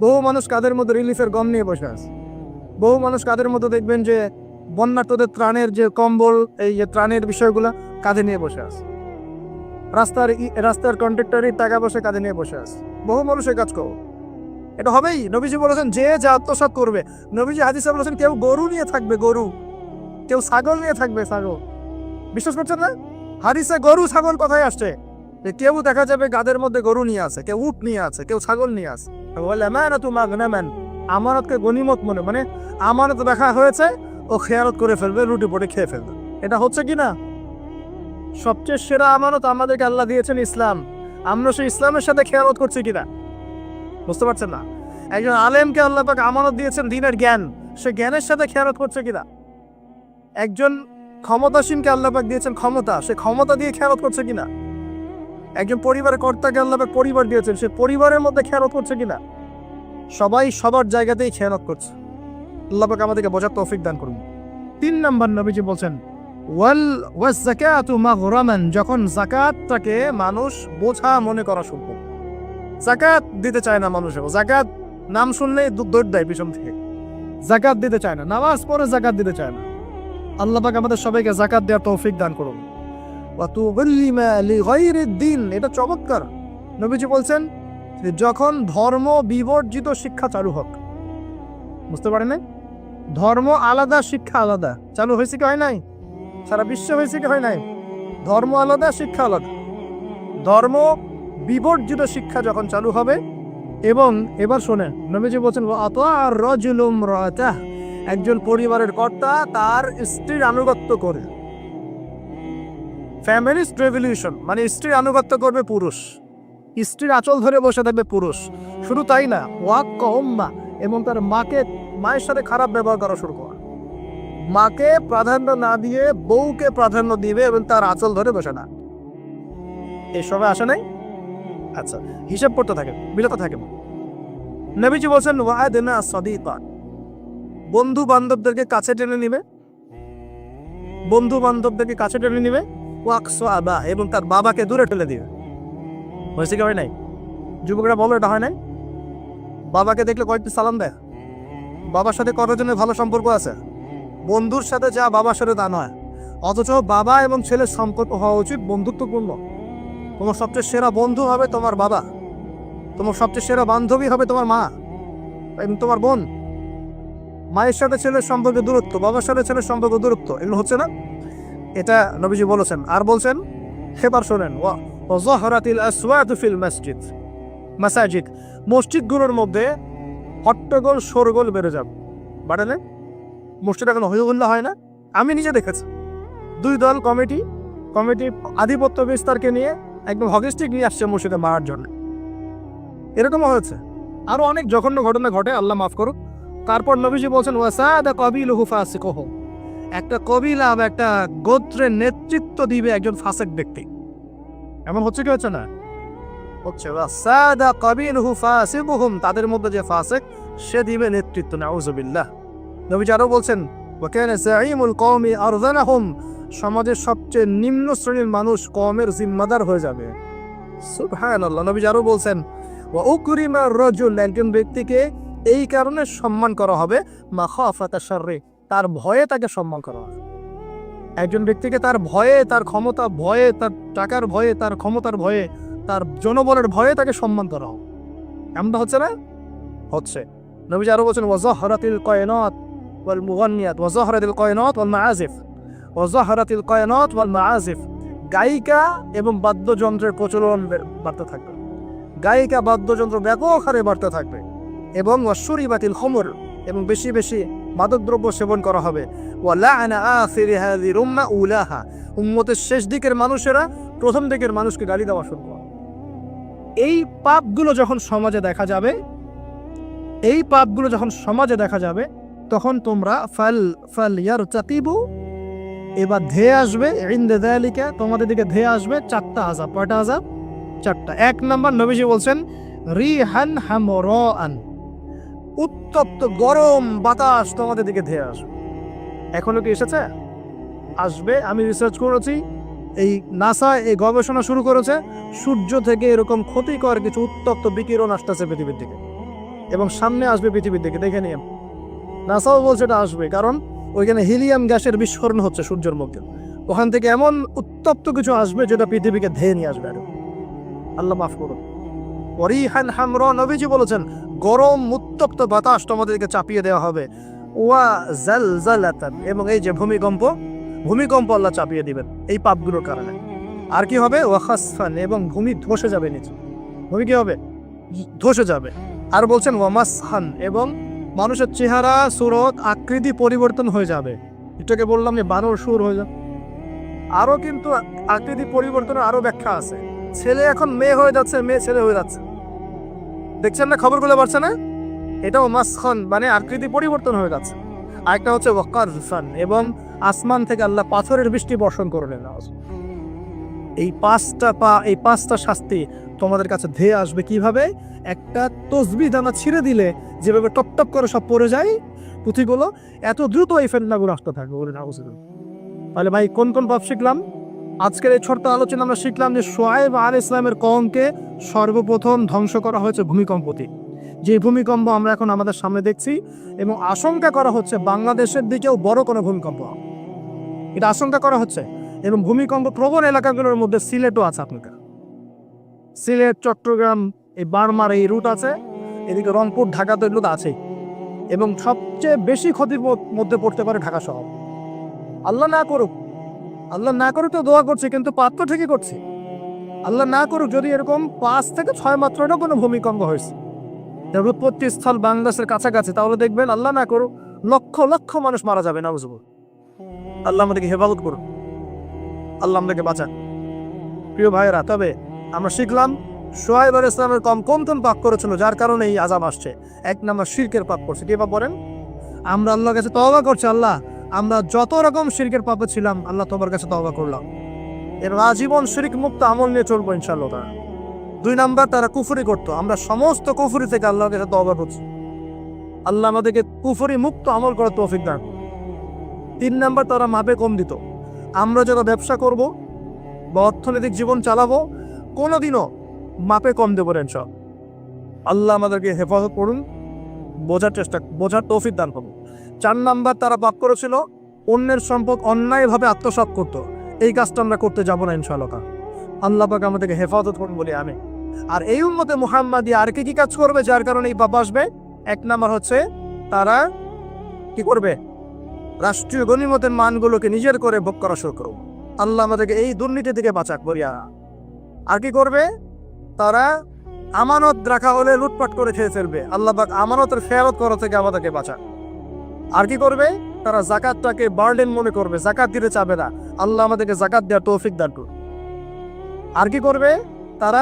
বহু মানুষ কাঁধের মধ্যে রিলিফের গম নিয়ে বসে আছে, বহু মানুষ কাঁধের মধ্যে দেখবেন যে বন্যার্তদের ত্রাণের যে কম্বল, এই যে ত্রাণের বিষয়গুলো কাঁধে নিয়ে বসে আছে। রাস্তার কন্ট্রাক্টরের টাকা পয়সা কাঁধে নিয়ে বসে আছে। বহু মানুষ এই কাজ করো। এটা হবেই। নবীজি বলেছেন যা আত্মসাৎ করবে। নবীজি হাদিসে বলেছেন কেউ গরু নিয়ে থাকবে, গরু, কেউ ছাগল নিয়ে থাকবে, ছাগল। বিশ্বাস করছেন না? হাদিসে গরু ছাগল কথাই আসছে যে কেউ দেখা যাবে গাদের মধ্যে গরু নিয়ে আছে, কেউ উট নিয়ে আছে, কেউ ছাগল নিয়ে আছে। আমানতকে গনিমত মানে আমানত দেখা হয়েছে, ও খেয়ালত করে ফেলবে, রুটি পটে খেয়ে ফেলবে। এটা হচ্ছে কি না? সবচেয়ে সেরা আমানত আমাদেরকে আল্লাহ দিয়েছেন ইসলাম। আমরা সেই ইসলামের সাথে খেয়ালত করছি কিনা বুঝতে পারছেন না? একজন আলেমকে আল্লাহ পাক আমানত দিয়েছেন দ্বীনের জ্ঞান, সে জ্ঞানের সাথে খেয়ালত করছে কিনা? একজন ক্ষমতাসীনকে আল্লাহ পাক দিয়েছেন ক্ষমতা, সে ক্ষমতা দিয়ে খেয়ালত করছে কিনা? একজন পরিবারের কর্তাকে আল্লাহ পাক পরিবার দিয়েছেন, সে পরিবারের মধ্যে খেয়ালত করছে কিনা? সবাই সবার জায়গাতেই খেয়ালত করছে। আল্লাহ পাক আমাদেরকে বোঝার তৌফিক দান করুন। 3 নাম্বার নবীজি বলছেন ওয়াজ-যাকাতু মাগরামান, যখন যাকাতটাকে মানুষ বোঝা মনে করা শুরু করে। যাকাত দিতে চায় না মানুষ, যাকাত নাম শুনলেই দৌড় দেয় পিছন থেকে, যাকাত দিতে চায় না, নামাজ পড়ে যাকাত দিতে চায় না। আল্লাহ পাক আমাদের সবাইকে যাকাত দেওয়ার তৌফিক দান করুন। ওয়া তুযল্লিমা লিগাইরিদ দ্বীন, এটা চমৎকার। নবীজি বলছেন যে যখন ধর্ম বিবর্জিত শিক্ষা চালু হোক, বুঝতে পারেন না, ধর্ম আলাদা শিক্ষা আলাদা চালু হয়েছে কি হয় নাই? সারা বিশ্ব হয়েছে কি হয় নাই? ধর্ম আলাদা শিক্ষা আলাদা। ধর্ম বিবর্জিত শিক্ষা যখন চালু হবে, এবং এবার শোনেন নবীজি বলছেন আর রাজুলুম রাতাহ, একজন পরিবারের কর্তা তার স্ত্রীর আনুগত্য করে। ফ্যামিলিস্ট রেভলিউশন মানে স্ত্রীর আনুগত্য করবে পুরুষ, স্ত্রীর আঁচল ধরে বসে থাকবে পুরুষ। শুধু তাই না, ওয়াক কম্মা, এবং তার মায়ের সাথে খারাপ ব্যবহার করা শুরু করে। মাকে প্রাধান্য না দিয়ে বউকে প্রাধান্য দিবে এবং তার আঁচল ধরে বসে না। এসবে আসে নাই? আচ্ছা, হিসাব করতে থাকে, বিরত থাকে। নবীজি বলছেন ওয়া'আদনা সাদিকা, বন্ধু বান্ধবদেরকে কাছে টেনে নিবে, বন্ধু বান্ধবদেরকে কাছে টেনে নিবে। ওয়াকসাবা, এবং তার বাবাকে দূরে ঠেলে দিবে। হয়েছে কি হয় নাই? যুবকরা বলো এটা হয় নাই? বাবাকে দেখলে কয়েকটি সালাম দেয়, বাবার সাথে কতজনের ভালো সম্পর্ক আছে? বন্ধুর সাথে যা বাবার সাথে তা নয়। অথচ বাবা এবং ছেলের সম্পর্ক হওয়া উচিত বন্ধুত্বপূর্ণ। তোমার সবচেয়ে সেরা বন্ধু হবে তোমার বাবা, তোমার সবচেয়ে সেরা বান্ধবী হবে তোমার মা এবং তোমার বোন। মায়ের সাথে ছেলের সম্পর্কে দূরত্ব, বাবার সাথে ছেলের সম্পর্ক দূরত্ব, এগুলো হচ্ছে না? এটা নবীজি বলেছেন। আর বলছেন, এবার শোনেন, ওয়াযাহরাতিল আসওয়াতু ফিল মাসাজিদ, মসজিদগুলোর মধ্যে হট্টগোল শোরগোল বেড়ে যাবে। বাড়ালে মসজিদ এখন হইহুল্লা হয় না? আমি নিজে দেখেছি, দুই দল কমিটি আধিপত্য বিস্তারকে নিয়ে একদম হকিস্টিক নিয়ে আসছে মসজিদে মারার জন্য। এরকমও হয়েছে। আরো অনেক জঘন্য ঘটনা ঘটে, আল্লাহ মাফ করুক। তারপর নবীজি বলছেন ওয়াসাদা কাবিলুহু ফাসিকুহু, একটা কবিলা বা একটা গোত্রের নেতৃত্ব দিবে একজন ফাসিক ব্যক্তি। এমন হচ্ছে কি হচ্ছে না? হচ্ছে। ওয়াসাদা কাবিলুহু ফাসিকুহুম, তাদের মধ্যে যে ফাসিক সে দিবে নেতৃত্ব। নাউযুবিল্লাহ। নবীজি আরো বলছেন ওয়া কানা যাঈমুল কওমি আরযানাহুম, সমাজের সবচেয়ে নিম্ন শ্রেণীর মানুষ কওমের জিম্মাদার হয়ে যাবে। সুবহানাল্লাহ। নবীজি আরো বলছেন ওয়া উকরিমা রাজুল, একজন ব্যক্তিকে এই কারণে সম্মান করা হবে মাখাফাতা শাররি, তার ভয়ে তাকে সম্মান করা হবে। একজন ব্যক্তিকে তার ভয়ে, তার ক্ষমতা ভয়ে, তার টাকার ভয়ে, তার ক্ষমতার ভয়ে, তার জনবলের ভয়ে তাকে সম্মান করা হবে। এমনটা হচ্ছে না? হচ্ছে। নবীজি আরো বলছেন ওয়াযাহরাতিল কায়নাত ওয়াল মুগান্নিয়াত, ওয়াযাহরাতিল কায়নাত ওয়াল মাআজিফ, ওয়াযাহরাতিল কায়নাত ওয়াল মাআজিফ, গায়িকা এবং বাদ্যযন্ত্রের প্রচলন বাড়তে থাকবে। গায়িকা বাদ্যযন্ত্র ব্যাপক হারে বাড়তে থাকবে। এবং ওয়াশুরিবাতিল খামর, এবং বেশি বেশি মাদকদ্রব্য সেবন করা হবে। ওয়ালাআনা আখিরি হাযিহিল উম্মাহ উলাহা, উম্মতের শেষ দিকের মানুষেরা প্রথম দিকের মানুষকে গালি দেওয়া শুরু করে। এই পাপগুলো যখন সমাজে দেখা যাবে, এই পাপগুলো যখন সমাজে দেখা যাবে, তখন তোমরা ফাল ইয়ারতাকিবু, এবার ধেয়ে আসবে ইনদা যালিকা, তোমাদের দিকে ধেয়ে আসবে চারটা আযাব। কয়টা আযাব? চারটা। এক নাম্বার, নবীজি বলছেন রিহান হামরাআন, উত্তপ্ত গরম বাতাস তোমাদের দিকে ধেয়ে আসবে। এখনো কি এসেছে? আসবে। আমি রিসার্চ করেছি, এই নাসা এই গবেষণা শুরু করেছে, সূর্য থেকে এরকম ক্ষতিকর কিছু উত্তপ্ত বিকিরণ আসতেছে পৃথিবীর দিকে, এবং সামনে আসবে পৃথিবীর দিকে। দেখে নিয়ে নাসাও বলছে এটা আসবে, কারণ ওইখানে হিলিয়াম গ্যাসের বিস্ফোরণ হচ্ছে সূর্যের মধ্যে। ওখান থেকে এমন উত্তপ্ত কিছু আসবে যেটা পৃথিবীকে ধেয়ে নিয়ে আসবে। আল্লাহ মাফ করুন। ওয়ারিহান হামরা, নবীজি বলেছেন গরম উত্তপ্ত বাতাস তোমাদেরকে চাপিয়ে দেওয়া হবে। ওয়া জালজালাতান, এবং এই যে ভূমিকম্প আল্লাহ চাপিয়ে দিবেন এই পাপগুলোর কারণে। আর কি হবে? ওয়া খাসফান, এবং ভূমি ধসে যাবে নিচে। ভূমি কি হবে? ধসে যাবে। আর বলছেন ওয়া মাসহান, এবং মানুষের চেহারা সুরত আকৃতি পরিবর্তন হয়ে যাবে। এটাকে বললাম যে বানর সুর হয়ে যাবে। আরো কিন্তু আকৃতি পরিবর্তনের আরো ব্যাখ্যা আছে। ছেলে এখন মেয়ে হয়ে যাচ্ছে, মেয়ে ছেলে হয়ে যাচ্ছে। দেখছেন না খবরগুলো বাড়ছে না? এটাও মাসখান, মানে আকৃতি পরিবর্তন হয়ে যাচ্ছে। আরেকটা হচ্ছে ওয়াকারফান, এবং আসমান থেকে আল্লাহ পাথরের বৃষ্টি বর্ষণ করলেন। এই পাঁচটা শাস্তি তোমাদের কাছে ধেয়ে আসবে। কিভাবে? একটা তসবিহ দানা ছিঁড়ে দিলে যেভাবে টপ টপ করে সব পড়ে যায় পুঁথিগুলো, এত দ্রুত এই ফেতনাগুলো আসতে থাকবে। তাহলে ভাই কোন কোন পাপ শিখলাম? আজকের এই ছোট্ট আলোচনা আমরা শিখলাম যে শুআয়ব আলাইহিস সালামের কওমকে সর্বপ্রথম ধ্বংস করা হয়েছে ভূমিকম্পতে। যে ভূমিকম্প আমরা এখন আমাদের সামনে দেখছি, এবং আশঙ্কা করা হচ্ছে বাংলাদেশের দিকেও বড় কোনো ভূমিকম্প, এটা আশঙ্কা করা হচ্ছে। এবং ভূমিকম্প প্রবণ এলাকাগুলোর মধ্যে সিলেটও আছে। আপনাদের সিলেট, চট্টগ্রাম, এই বার্মার এই রুট আছে, এদিকে রংপুর, ঢাকা তো এগুলো আছে। এবং সবচেয়ে বেশি ক্ষতির মধ্যে পড়তে পারে ঢাকা শহর। আল্লাহ না করুক, আল্লাহ না করুক তো দোয়া করছে, কিন্তু পাপ তো ঠিকই করছে। আল্লাহ না করুক যদি এরকম 5 থেকে 6 মাত্রারও কোনো ভূমিকম্প হয়েছে, উৎপত্তি স্থল বাংলাদেশের কাছাকাছি, তাহলে দেখবেন আল্লাহ না করুক লক্ষ লক্ষ মানুষ মারা যাবে। নাউজুবিল্লাহ। আল্লাহ আমাদেরকে হেফাজত করুন, আল্লাহ আমাদেরকে বাঁচান। প্রিয় ভাইয়েরা, তবে আমরা শিখলাম শুআয়ব আলাইহিস সালামের কওম কোন কোন পাপ করেছিল যার কারণে এই আযাব আসছে। 1 নম্বর শিরকের পাপ করছে। কি পাপ করেন? আমরা আল্লাহর কাছে তওবা করছি, আল্লাহ আমরা যত রকম শিরকের পাপে ছিলাম আল্লাহ তোমার কাছে তওবা করলাম, এর আজীবন শিরক মুক্ত আমল নিয়ে চলবো ইনশাআল্লাহ। 2 নাম্বার তারা কুফরি করতো, আমরা সমস্ত কুফরি থেকে আল্লাহর কাছে তওবা করছি, আল্লাহ আমাদেরকে কুফরি মুক্ত আমল করার তৌফিক দান। 3 নাম্বার তারা মাপে কম দিত। আমরা যারা ব্যবসা করব বা অর্থনৈতিক জীবন চালাবো কোনোদিনও মাপে কম দেবো না ইনশাআল্লাহ। আল্লাহ আমাদেরকে হেফাজত করুন, বোঝার তৌফিক দান করুন। 4 নাম্বার তারা পাপ করেছিল অন্যের সম্পদ অন্যায়ভাবে আত্মসাৎ করত। এই কাজটা আমরা করতে যাব না ইনশাআল্লাহ। আল্লাহ পাক আমাদেরকে হেফাজত করুন বলি আমি। আর এই উম্মতে মুহাম্মাদি আর কি কাজ করবে যার কারণে এই পাপ আসবে? 1 নাম্বার হচ্ছে তারা কি করবে? রাষ্ট্রীয় গনিমতের মানগুলোকে নিজের করে ভোগ করা শুরু করবে। আল্লাহ আমাদেরকে এই দুর্নীতি থেকে বাঁচাক বলিয়া। আর কি করবে? তারা আমানত রাখা হলে লুটপাট করে খেয়ে ফেলবে। আল্লাহ পাক আমানতের ফেরত করা থেকে আমাদেরকে বাঁচাক। আর কি করবে? তারা যাকাতটাকে বার্ডেন মনে করবে, যাকাত দিতে চাবে না। আল্লাহ আমাদেরকে যাকাত দেওয়ার তৌফিক দান করুন। আর কি করবে? তারা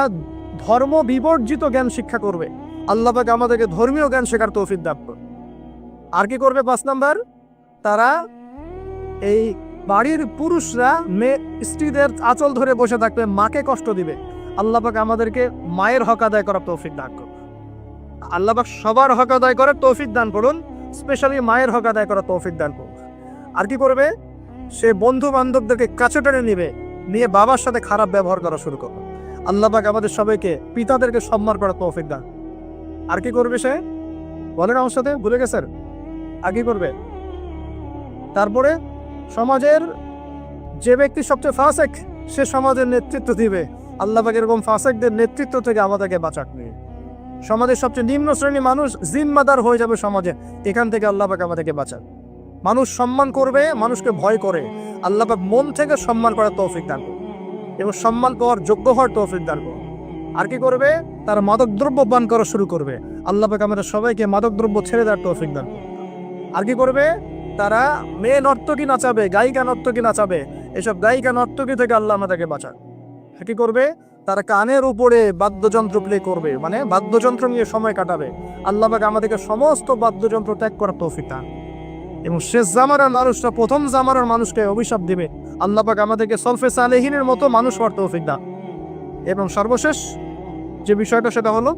ধর্ম বিবর্জিত জ্ঞান শিক্ষা করবে। আল্লাহ পাক আমাদেরকে ধর্মীয় জ্ঞান শেখার তৌফিক দান করুন। আর কি করবে? 5 নাম্বার, তারা এই বাড়ির পুরুষরা স্ত্রীদের আঁচল ধরে বসে থাকবে, মাকে কষ্ট দিবে। আল্লাহ পাক আমাদেরকে মায়ের হক আদায় করার তৌফিক দান করুন। আল্লাহ পাক সবার হক আদায় করার তৌফিক দান করুন, স্পেশালি মায়ের হক আদায় করার তৌফিক দান করুন। আর কি করবে? সে বন্ধু বান্ধবদেরকে কাছে টেনে নিয়ে বাবার সাথে খারাপ ব্যবহার করা শুরু করবে। আল্লাহ পাক আমাদের সবাইকে পিতাদেরকে সম্মান করার তৌফিক দান। আর কি করবে সে? বলেন আমার সাথে, ভুলে গেছেন? আর কি করবে? তারপরে সমাজের যে ব্যক্তি সবচেয়ে ফাসেক সে সমাজের নেতৃত্ব দিবে। আল্লাহ পাক এরকম ফাসেকদের নেতৃত্ব থেকে আমাদেরকে বাঁচাক নিয়ে। সমাজের সবচেয়ে নিম্ন শ্রেণীর মানুষ জিম্মাদার হয়ে যাবে সমাজে, এখান থেকে আল্লাহ পাক আমাদেরকে বাঁচাক। মানুষ সম্মান করবে, মানুষকে ভয় করে। আল্লাহ পাক মন থেকে সম্মান করার তৌফিক দান করুন এবং সম্মান পাওয়ার যোগ্য হওয়ার তৌফিক দান করুন। আর কি করবে? তারা মাদকদ্রব্য পান করা শুরু করবে। আল্লাহ পাক আমাদের সবাইকে মাদকদ্রব্য ছেড়ে দেওয়ার তৌফিক দান করুন। আর কি করবে? তারা মেয়ে নর্তকী নাচাবে, গায়িকা নর্তকী নাচাবে। এসব গায়িকা নর্তকী থেকে আল্লাহ আমাদেরকে বাঁচাক। কি করবে? তারা কানের উপরে বাদ্যযন্ত্র প্লে করবে, মানে বাদ্যযন্ত্র নিয়ে সময় কাটাবে। আল্লাহ পাক আমাদেরকে সমস্ত বাদ্যযন্ত্র ত্যাগ করার তৌফিক দান। এবং শেষ জামানার মানুষরা প্রথম জামানার মানুষকে অভিশাপ দিবে। আল্লাহ পাক আমাদেরকে সলফে সালেহিনের মতো মানুষ হওয়ার তৌফিক দান। এবং সর্বশেষ যে বিষয়টা সেটা হলো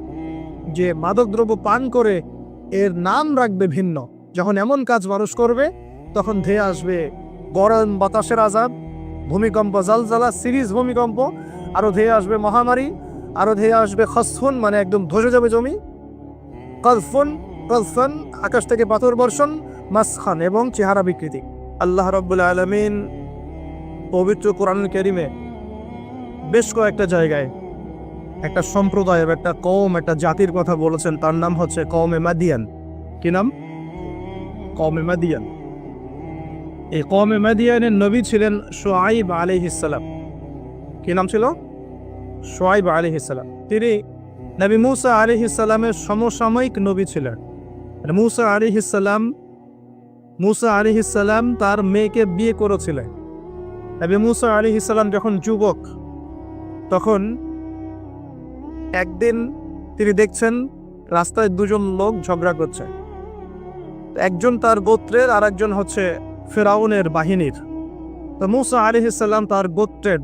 যে মাদকদ্রব্য পান করে এর নাম রাখবে ভিন্ন। যখন এমন কাজ মানুষ করবে তখন ধেয়ে আসবে গরম বাতাসের আযাব, ভূমিকম্প, জালজালা, সিরিজ ভূমিকম্প, আরো ধেয়ে আসবে মহামারী, আরো ধেয়ে আসবে খসফুন, মানে একদম ধসে যাবে জমি, কলফন, আকাশ থেকে পাথর বর্ষণ, মাসখান এবং চেহারা বিকৃতি। আল্লাহ রাব্বুল আলামিন পবিত্র কোরআনুল কারীমে বেশ কয়েকটা জায়গায় একটা সম্প্রদায়ের, একটা কওম, একটা জাতির কথা বলেছেন। তার নাম হচ্ছে কওমে মাদিয়ান। কি নাম? কওমে মাদিয়ান। এই কওমে মাদিয়ানের নবী ছিলেন শুআয়ব আলাইহিস সালাম। কি নাম ছিল? শুআয়ব আলাইহিস সালাম। তিনি নবী মুসা আলাইহিস সালামের সমসাময়িক নবী ছিলেন। মুসা আলাইহিস সালাম তার মেয়েকে বিয়ে করেছিলেন। নবী মুসা আলাইহিস সালাম যখন যুবক, তখন একদিন তিনি দেখছেন রাস্তায় 2 জন লোক ঝগড়া করছে। একজন তার গোত্রের, আর একজন হচ্ছে ফেরাউনের বাহিনীর। তো মুসা আলাইহিস সালাম তার গোত্রের,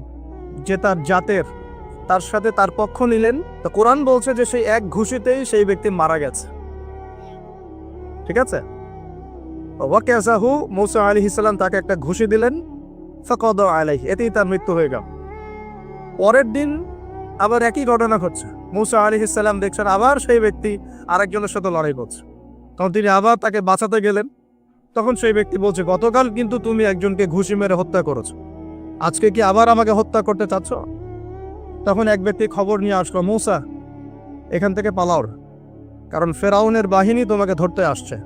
যে তার জাতের, তার সাথে তার পক্ষ নিলেন। তো কোরআন বলছে যে সেই এক ঘুষিতেই সেই ব্যক্তি মারা গেছে। ঠিক আছে? ওয়াকাযাহু, মুসা আলাইহিস সালাম তাকে একটা ঘুষি দিলেন। ফাকাদা আলাইহি, এতেই তার মৃত্যু হয়ে গেল। পরের দিন আবার একই ঘটনা ঘটছে। মূসা আলাইহিস সালাম দেখছেন আবার সেই ব্যক্তি আরেকজনের সাথে লড়াই করছে। তখন তিনি আবার তাকে বাঁচাতে গেলেন। তখন সেই ব্যক্তি বলছে, গতকাল কিন্তু তুমি একজনকে ঘুষি মেরে হত্যা করেছো, আজকে কি আবার আমাকে হত্যা করতে চাচ্ছ? তখন এক ব্যক্তি খবর নিয়ে আসলো, মূসা এখান থেকে পালাও, কারণ ফেরাউনের বাহিনী তোমাকে ধরতে আসছে,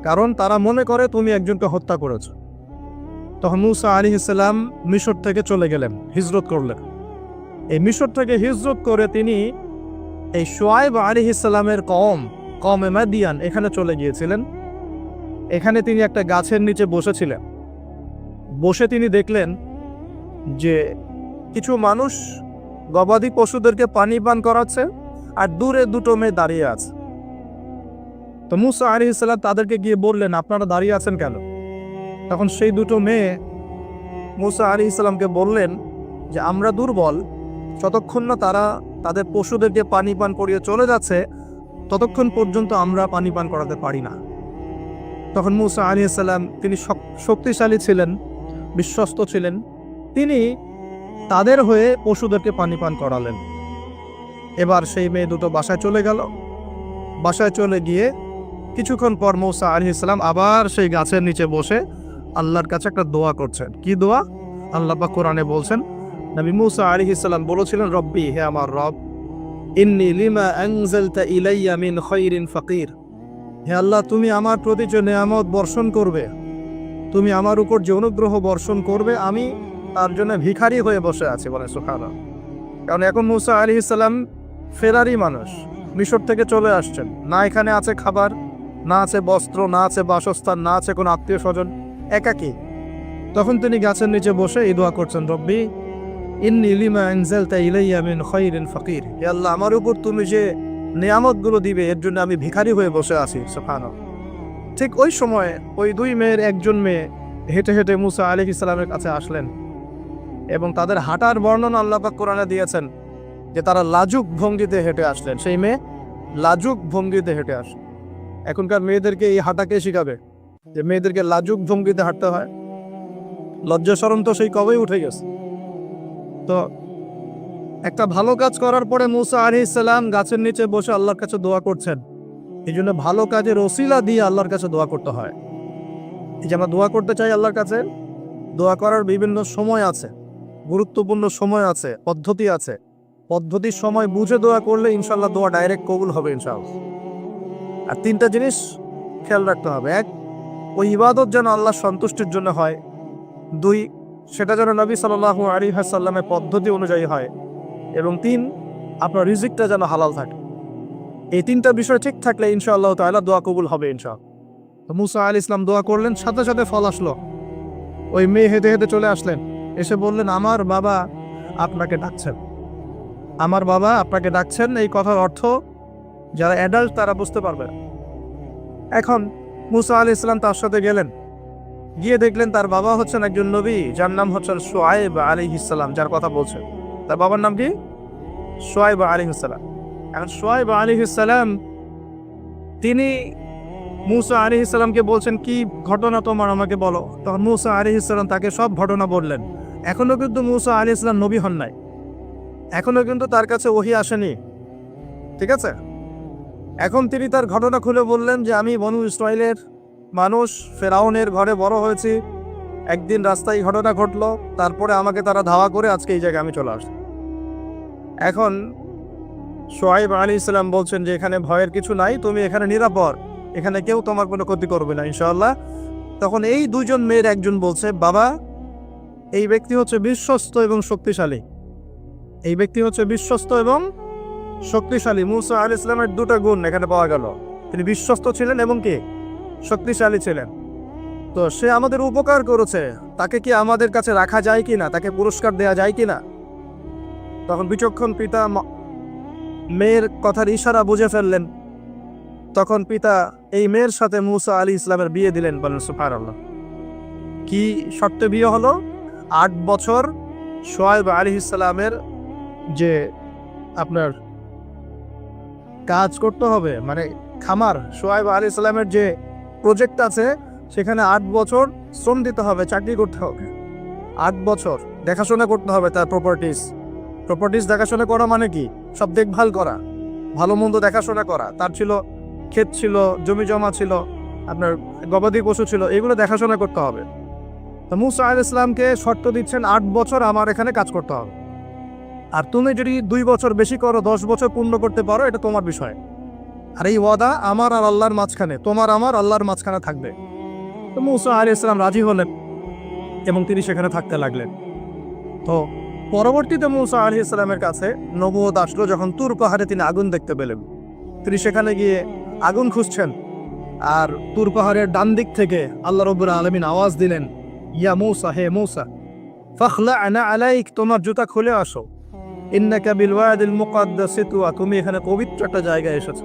কারণ তারা মনে করে তুমি একজনকে হত্যা করেছ। তখন মূসা আলাইহিস সালাম মিশর থেকে চলে গেলেন, হিজরত করলেন। এই মিশর থেকে হিজরত করে তিনি এই শুআয়ব আলাইহিস সালামের কওমে মাদিয়ান এখানে চলে গিয়েছিলেন। এখানে তিনি একটা গাছের নিচে বসেছিলেন। বসে তিনি দেখলেন যে কিছু মানুষ গবাদি পশুদেরকে পানি পান করাচ্ছে, আর দূরে দুটো মেয়ে দাঁড়িয়ে আছে। তো মূসা আলাইহিস সালাম তাদেরকে গিয়ে বললেন, আপনারা দাঁড়িয়ে আছেন কেন? তখন সেই দুটো মেয়ে মূসা আলাইহিস সালামকে বললেন যে আমরা দুর্বল, যতক্ষণ না তারা তাদের পশুদেরকে পানি পান করিয়ে চলে যাচ্ছে ততক্ষণ পর্যন্ত আমরা পানি পান করাতে পারি না। তখন মূসা আলাইহিস সালাম, তিনি শক্তিশালী ছিলেন, বিশ্বস্ত ছিলেন, তিনি তাদের হয়ে পশুদেরকে পানি পান করালেন। এবার সেই মেয়ে দুটো বাসায় চলে গেল। বাসায় চলে গিয়ে কিছুক্ষণ পর মূসা আলাইহিস সালাম আবার সেই গাছের নিচে বসে আল্লাহর কাছে একটা দোয়া করছেন। কি দোয়া? আল্লাহ পাক কোরআনে বলছেন, নবী মূসা আলাইহিস সালাম বলেছিলেন, রব্বি, হে আমার রব, ইন্নী লিমা আনজালতা ইলাইয়া মিন খায়রিন ফাকির। হে আল্লাহ, তুমি আমার প্রতি যে নেয়ামত বর্ষণ করবে, তুমি আমার উপর যে অনুগ্রহ বর্ষণ করবে, আমি তার জন্য ভিখারি হয়ে বসে আছি। বলে সুবহানাল্লাহ। কারণ এখন মূসা আলাইহিস সালাম ফেরারি মানুষ, মিশর থেকে চলে আসছেন, না এখানে আছে খাবার, না আছে বস্ত্র, না আছে বাসস্থান, না আছে কোনো আত্মীয় স্বজন, একাকী। তখন তিনি গাছের নিচে বসে এই দোয়া করছেন, রব্বি ইন্নী লিমা আনজালতা ইলাইয়া মিন খায়রিন ফাকির। হে আল্লাহ, আমার উপর তুমি যে নিয়ামতগুলো দিবে এর জন্য আমি ভিখারি হয়ে বসে আছি। সুবহানাল্লাহ। ঠিক ওই সময় ওই দুই মেয়ের একজন মেয়ে হেঁটে হেঁটে মূসা আলাইহিস সালামের কাছে আসলেন, এবং তাদের হাঁটার বর্ণনা আল্লাহ পাক কোরআনে দিয়েছেন যে তারা লাজুক ভঙ্গিতে হেঁটে আসলেন। সেই মেয়ে লাজুক ভঙ্গিতে হেঁটে আসে। এখনকার মেয়েদেরকে এই হাঁটাকে শিখাবে যে মেয়েদেরকে লাজুক ভঙ্গিতে হাঁটতে হয়? লজ্জা শরম তো সেই কবেই উঠে গেছে। তো একটা ভালো কাজ করার পরে মূসা আলাইহিস সালাম গাছের নিচে বসে আল্লাহর কাছে দোয়া করছেন। এই জন্য ভালো কাজের ওসিলা দিয়ে আল্লাহর কাছে দোয়া করতে হয়। এই যে আমরা দোয়া করতে চাই আল্লাহর কাছে, দোয়া করার বিভিন্ন সময় আছে, গুরুত্বপূর্ণ সময় আছে, পদ্ধতি আছে। পদ্ধতির সময় বুঝে দোয়া করলে ইনশাল্লাহ দোয়া ডাইরেক্ট কবুল হবে ইনশাআল্লাহ। আর তিনটা জিনিস খেয়াল রাখতে হবে। এক, ওই ইবাদত যেন আল্লাহর সন্তুষ্টির জন্য হয়। দুই, সেটা যেন নবী সাল্লাল্লাহু আলাইহি ওয়াসাল্লামের পদ্ধতি অনুযায়ী হয়। এবং তিন, আপনার রিজিকটা যেন হালাল থাকে। এই তিনটা বিষয় ঠিক থাকলে ইনশাআল্লাহ তাআলা দোয়া কবুল হবে ইনশাআল্লাহ। তো মূসা আলাইহিস সালাম দোয়া করলেন, সাথে সাথে ফল আসলো। ওই মেয়ে হেঁটে হেঁটে চলে আসলেন, এসে বললেন, আমার বাবা আপনাকে ডাকছেন, আমার বাবা আপনাকে ডাকছেন। এই কথার অর্থ যারা অ্যাডাল্ট তারা বুঝতে পারবে। এখন মূসা আলাইহিস সালাম তার সাথে গেলেন, গিয়ে দেখলেন তার বাবা হচ্ছেন একজন নবী, যার নাম হচ্ছেন শুআয়ব আলাইহিস সালাম, যার কথা বলছেন। তার বাবার নাম কি? শুআয়ব আলাইহিস সালাম। এখন শুআয়ব আলাইহিস সালাম তিনি মূসা আলাইহিস সালামকে বলছেন, কি ঘটনা তোমার, আমাকে বলো। তখন মূসা আলাইহিস সালাম তাকে সব ঘটনা বললেন। এখনো কিন্তু মূসা আলাইহিস সালাম নবী হন নাই, এখনো কিন্তু তার কাছে ওহী আসেনি, ঠিক আছে? এখন তিনি তার ঘটনা খুলে বললেন যে আমি বনু ইসরাইলের মানুষ, ফেরাউনের ঘরে বড় হয়েছি, একদিন রাস্তায় ঘটনা ঘটলো, তারপরে আমাকে তারা ধাওয়া করে আজকে এই জায়গায় আমি চলে আসছি। এখন শুআয়ব আলাইহিস সালাম বলছেন যে এখানে ভয়ের কিছু নাই, তুমি এখানে নিরাপদ, এখানে কেউ তোমার কোনো ক্ষতি করবে না ইনশাআল্লাহ। তখন এই দুজন মেয়ের একজন বলছে, বাবা, এই ব্যক্তি হচ্ছে বিশ্বস্ত এবং শক্তিশালী, এই ব্যক্তি হচ্ছে বিশ্বস্ত এবং শক্তিশালী। মূসা আলাইহিস সালামের দুটো গুণ এখানে পাওয়া গেল, তিনি বিশ্বস্ত ছিলেন এবং কি শক্তিশালী ছিলেন। তো সে আমাদের উপকার করেছে, তাকে কি আমাদের কাছে রাখা যায় কিনা, তাকে পুরস্কার দেয়া যায় কিনা? তখন বিচক্ষণ পিতা মেয়ের কথার ইশারা বুঝে ফেললেন। তখন পিতা এই মেয়ের সাথে মূসা আলাইহিস সালামের বিয়ে দিলেন। বলেন সুবহানাল্লাহ। কি শর্তে বিয়ে হলো? 8 বছর শুআয়ব আলাইহিস সালামের যে আপনার কাজ করতে হবে, মানে খামার, শুআয়ব আলাইহিস সালামের যে প্রজেক্ট আছে সেখানে 8 বছর শ্রম দিতে হবে, চাকরি করতে হবে। 8 বছর দেখাশোনা করতে হবে তার প্রপার্টিস দেখাশোনা করা মানে কি? সব দেখভাল করা, ভালো মন্দ দেখাশোনা করা। তার ছিল ক্ষেত ছিল, জমি জমা ছিল, আপনার গবাদি পশু ছিল, এগুলো দেখাশোনা করতে হবে। তো মূসা আলাইহিস সালামকে শর্ত দিচ্ছেন 8 বছর আমার এখানে কাজ করতে হবে, আর তুমি যদি 2 বছর বেশি করো, 10 বছর পূর্ণ করতে পারো, এটা তোমার বিষয়। আর এই ওয়াদা আমার আর আল্লাহর মাঝখানে, তোমার আমার আল্লাহর মাঝখানে থাকবে। তো মূসা আলাইহিস সালাম রাজি হলেন এবং তিনি সেখানে থাকতে লাগলেন। তো পরবর্তীতে মূসা আলাইহিস সালামের কাছে নবুয়ত আসলো যখন তুর পাহাড়ে তিনি আগুন দেখতে পেলেন। তিনি সেখানে গিয়ে আগুন খুঁজছেন, আর তুর পাহাড়ের ডান দিক থেকে আল্লাহ রাব্বুল আলামিন আওয়াজ দিলেন, ইয়া মূসা, হে মূসা, ফাখলা'না আলাইক, তোমার জুতা খুলে আসো, ইন্নাকা বিল ওয়াদিল মুকাদ্দাস তুয়া, তুমি এখানে পবিত্র একটা জায়গায় এসেছো।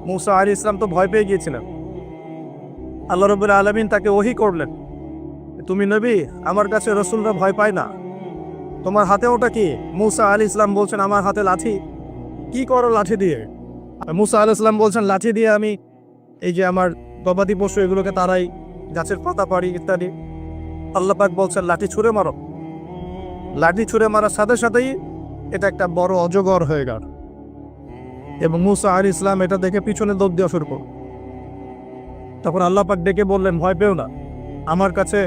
মূসা আলাইহিস সালাম তো ভয় পেয়ে গিয়েছিলেন। আল্লাহ রাব্বুল আলামিন তাকে ওহী করলেন, তুমি নবী, আমার কাছে রাসূলরা ভয় পায় না, তোমার হাতে ওটা কি? মূসা আলাইহিস সালাম বলছেন, আমার হাতে লাঠি। কি করো লাঠি দিয়ে? মূসা আলাইহিস সালাম বলছেন, লাঠি দিয়ে আমি এই যে আমার গবাদি পশু এগুলোকে তারাই, গাছের পাতা পাড়ি ইত্যাদি। আল্লাহ পাক বলছেন, লাঠি ছুঁড়ে মারো। লাঠি ছুঁড়ে মারার সাথে সাথেই এটা একটা বড় অজগর হয়ে গেল, এবং মূসা আলাইহিস সালাম এটা দেখে পিছনে দৌড় দেওয়া শুরু করল। তখন আল্লাহ পাক ডেকে বললেন, ভয় পেও না, আমার কাছে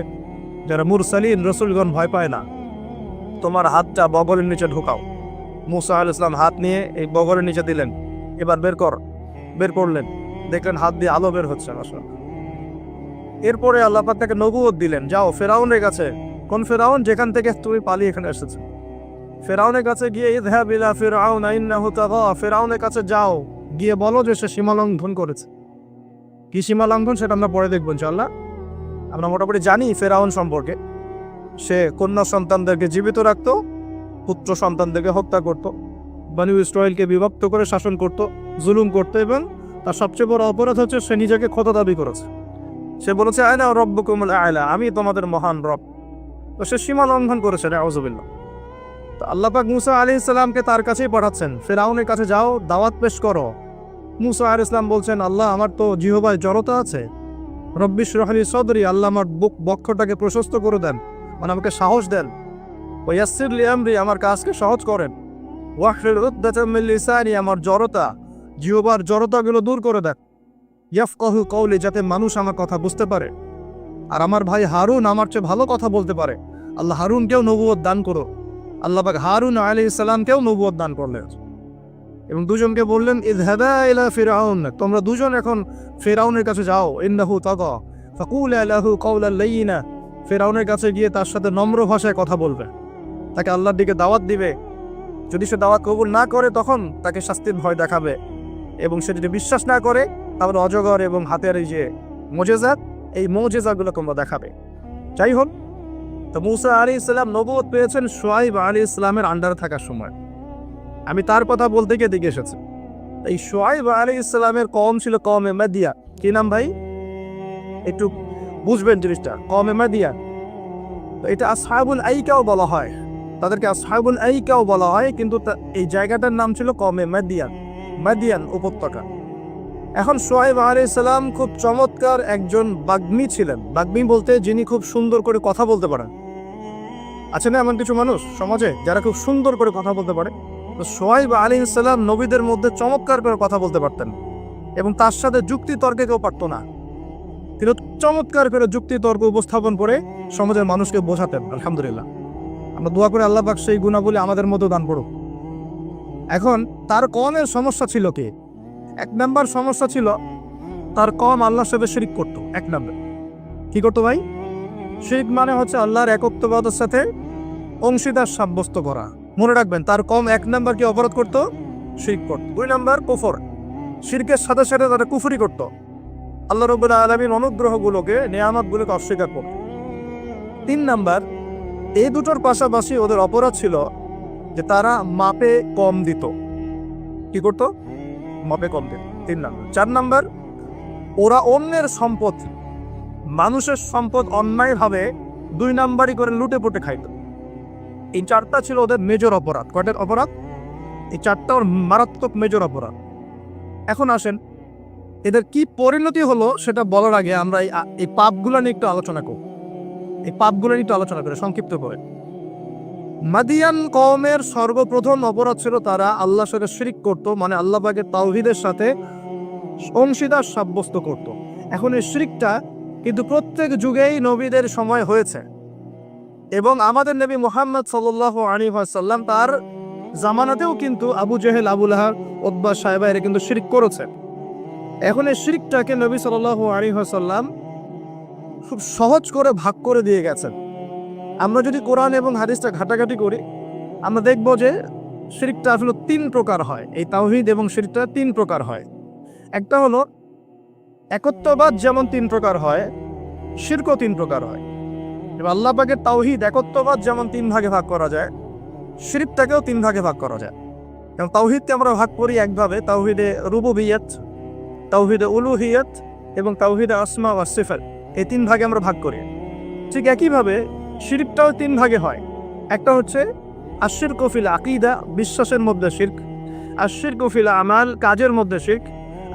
যারা মুরসালিন রসুলগণ ভয় পায় না, তোমার হাতটা বগলের নিচে ঢোকাও। মূসা আলাইহিস সালাম হাত নিয়ে এই বগলের নিচে দিলেন, এবার বের করলেন, দেখলেন হাত দিয়ে আলো বের হচ্ছে। এরপরে আল্লাহ পাক তাকে নবুয়ত দিলেন, যাও ফেরাউনের কাছে। কোন ফেরাউন? যেখান থেকে তুমি পালিয়ে এখানে এসেছো। ফেরাউনের কাছে গিয়ে, ইযহাব ইলা ফিরআউনা ইন্নাহু তাগা, ফেরাউনের কাছে যাও, গিয়ে বলো যে সে সীমা লঙ্ঘন করেছে। কি সীমা লঙ্ঘন সেটা আমরা পরে দেখবো ইনশাআল্লাহ। আমরা মোটামুটি জানি ফেরাউন সম্পর্কে। সে কন্যা সন্তানদেরকে জীবিত রাখতো, পুত্র সন্তানদেরকে হত্যা করত, বনী ইসরাইলকে বিভক্ত করে শাসন করত, জুলুম করত, এবং তার সবচেয়ে বড় অপরাধ হচ্ছে সে নিজেকে খোদা দাবি করেছে। সে বলেছে, আয়না রব্বুকুমুল আ'লা, আমি তোমাদের মহান রব। তো সে সীমা লঙ্ঘন করেছে, নাউযুবিল্লাহ। তো আল্লাহ পাক মূসা আলাইহিস সালামকে তার কাছেই পাঠাচ্ছেন, ফিরআউনের কাছে যাও, দাওয়াত পেশ করো। মূসা আলাইহিস সালাম বলছেন, আল্লাহ আমার তো জিহ্বায় জড়তা আছে, রব্বি ইশরাহ লি সাদরি, আল্লাহ আমার বক্ষটাকে প্রশস্ত করে দেন, মানে আমাকে সাহস দেন। ওয়া ইয়াসসির লি আমরি, আমার কাজকে সহজ করেন। ওয়াহলুল উকদাতাম মিন লিসানি, আমার জড়তা, জিহ্বার জড়তাগুলো দূর করে দেন। ইয়াফকাহু কওলি, যাতে মানুষ আমার কথা বুঝতে পারে, আর আমার ভাই হারুন আমার চেয়ে ভালো কথা বলতে পারে। আল্লাহ হারুনকেও নবুয়ত দান করো। আল্লাহ পাক হারুন আলাইহিস সালামকেও নবুয়ত দান করলেন, এবং দুজনকে বললেন, ইযহাবা ইলা ফিরআউন, তোমরা দুজন এখন ফিরআউনের কাছে যাও, ইন্নাহু তাগা, ফাকুলা লাহু কাওলান লাইয়িনা, ফিরআউনের কাছে গিয়ে তার সাথে নম্র ভাষায় কথা বলবে, তাকে আল্লাহর দিকে দাওয়াত দিবে। যদি সে দাওয়াত কবুল না করে তখন তাকে শাস্তির ভয় দেখাবে, এবং সে যদি বিশ্বাস না করে তাহলে অজগর এবং হাতের এই যে মুজিজাত, এই মুজিজাগুলো তোমরা দেখাবে। যাই হোক, তো মূসা আলাইহিস সালাম নবুয়ত পেয়েছেন শুআয়ব আলাইহিস সালামের আন্ডারে থাকার সময়। আমি তার কথা বলতে গিয়ে দিকে এসেছি। এই শুআয়ব আলাইহিস সালামের কওম ছিল কওমে মাদিয়া। কি নাম ভাই? একটু বুঝবেন জিনিসটা। কওমে মাদিয়া, তো এটা আসহাবুল আইকাও বলা হয়, তাদেরকে আসহাবুল আইকাও বলা হয়, কিন্তু এই জায়গাটার নাম ছিল কওমে মাদিয়ান উপত্যকা। এখন শুআয়ব আলাইহিস সালাম খুব চমৎকার একজন বাগ্মী ছিলেন। বাগ্মী বলতে যিনি খুব সুন্দর করে কথা বলতে পারেন। আছে না এমন কিছু মানুষ সমাজে যারা খুব সুন্দর করে কথা বলতে পারে? তো শুআয়ব আলাইহিস সালাম নবীদের মধ্যে চমৎকার করে কথা বলতে পারতেন, এবং তার সাথে যুক্তি তর্কে কেউ পারত না। তিনি চমৎকার করে যুক্তি তর্ক উপস্থাপন করে সমাজের মানুষকে বোঝাতেন। আলহামদুলিল্লাহ, আমরা দোয়া করে আল্লাহ পাক সেই গুণাবলী আমাদের মধ্যে দান করুক। এখন তার কওমের সমস্যা ছিল কি? 1 নাম্বার সমস্যা ছিল, তার কওম আল্লাহর সাথে শিরক করত। 1 নাম্বার কি করতো ভাই? শিরক মানে হচ্ছে আল্লাহর একত্ববাদের সাথে অংশীদার সাব্যস্ত করা। মনে রাখবেন, তার কওম 1 নাম্বার কি অপরাধ করত? শিরক করত। 2 নাম্বার কুফর, শিরকের সাথে সাথে তারা কুফরি করত, আল্লাহ রাব্বুল আলামিন অনুগ্রহগুলোকে, নিয়ামতগুলোকে অস্বীকার করত। 3 নাম্বার, এই দুটোর পাশাপাশি ওদের অপরাধ ছিল যে তারা মাপে কম দিত। কি করত? মাপে কম দিত। 3 নাম্বার। 4 নাম্বার, ওরা অন্যের সম্পদ, মানুষের সম্পদ অন্যায়ভাবে 2 নাম্বারই করে লুটে পুটে খাইত। এই 4টা ছিল ওদের মেজর অপরাধ। কয়টার অপরাধ? এই 4টা ওর মারাত্মক মেজর অপরাধ। এখন আসেন, এদের কি পরিণতি হলো সেটা বলার আগে আমরা এই পাপগুলো নিয়ে একটু আলোচনা করব। এই পাপগুলো নিয়ে একটু আলোচনা করে সংক্ষিপ্ত করে। মাদিয়ান কওমের সর্বপ্রথম অপরাধ ছিল তারা আল্লাহর সাথে শিরক করত, মানে আল্লাহ পাকের তাওহীদের সাথে অংশীদার সাব্যস্ত করত। এখন এই শিরকটা কিন্তু প্রত্যেক যুগেই নবীদের সময় হয়েছে, এবং আমাদের নবী মুহাম্মদ সাল্লাল্লাহু আলাইহি ওয়াসাল্লাম তার জামানাতেও কিন্তু আবু জেহেল, আবু লাহাব, উতবা, সায়বা এরা কিন্তু শিরক করেছে। এখন এই শিরকটাকে নবী সাল্লাল্লাহু আলাইহি ওয়াসাল্লাম খুব সহজ করে ভাগ করে দিয়ে গেছেন। আমরা যদি কোরআন এবং হাদিসটা ঘাটাঘাটি করি, আমরা দেখব যে শিরকটা আসলে 3 প্রকার হয়। এই তাওহীদ এবং শিরকটা 3 প্রকার হয়। একটা হলো একত্ববাদ, যেমন 3 প্রকার হয়, শিরকও 3 প্রকার হয়। এবার আল্লাহ পাকের তাওহীদ একত্ববাদ যেমন 3 ভাগে ভাগ করা যায়, শিরকটাকেও 3 ভাগে ভাগ করা যায়। এবং তাওহীদকে আমরা ভাগ করি একভাবে, তাওহীদে রুবুবিয়্যাত, তাওহীদে উলুহিয়্যাত এবং তাওহীদে আসমা ওয়া সিফাত, এই 3 ভাগে আমরা ভাগ করি। ঠিক একইভাবে শিরকটাও 3 ভাগে হয়। একটা হচ্ছে আশিরকু ফিল আকীদা, বিশ্বাসের মধ্যে শিরক; আশিরকু ফিল আমাল, কাজের মধ্যে শিরক;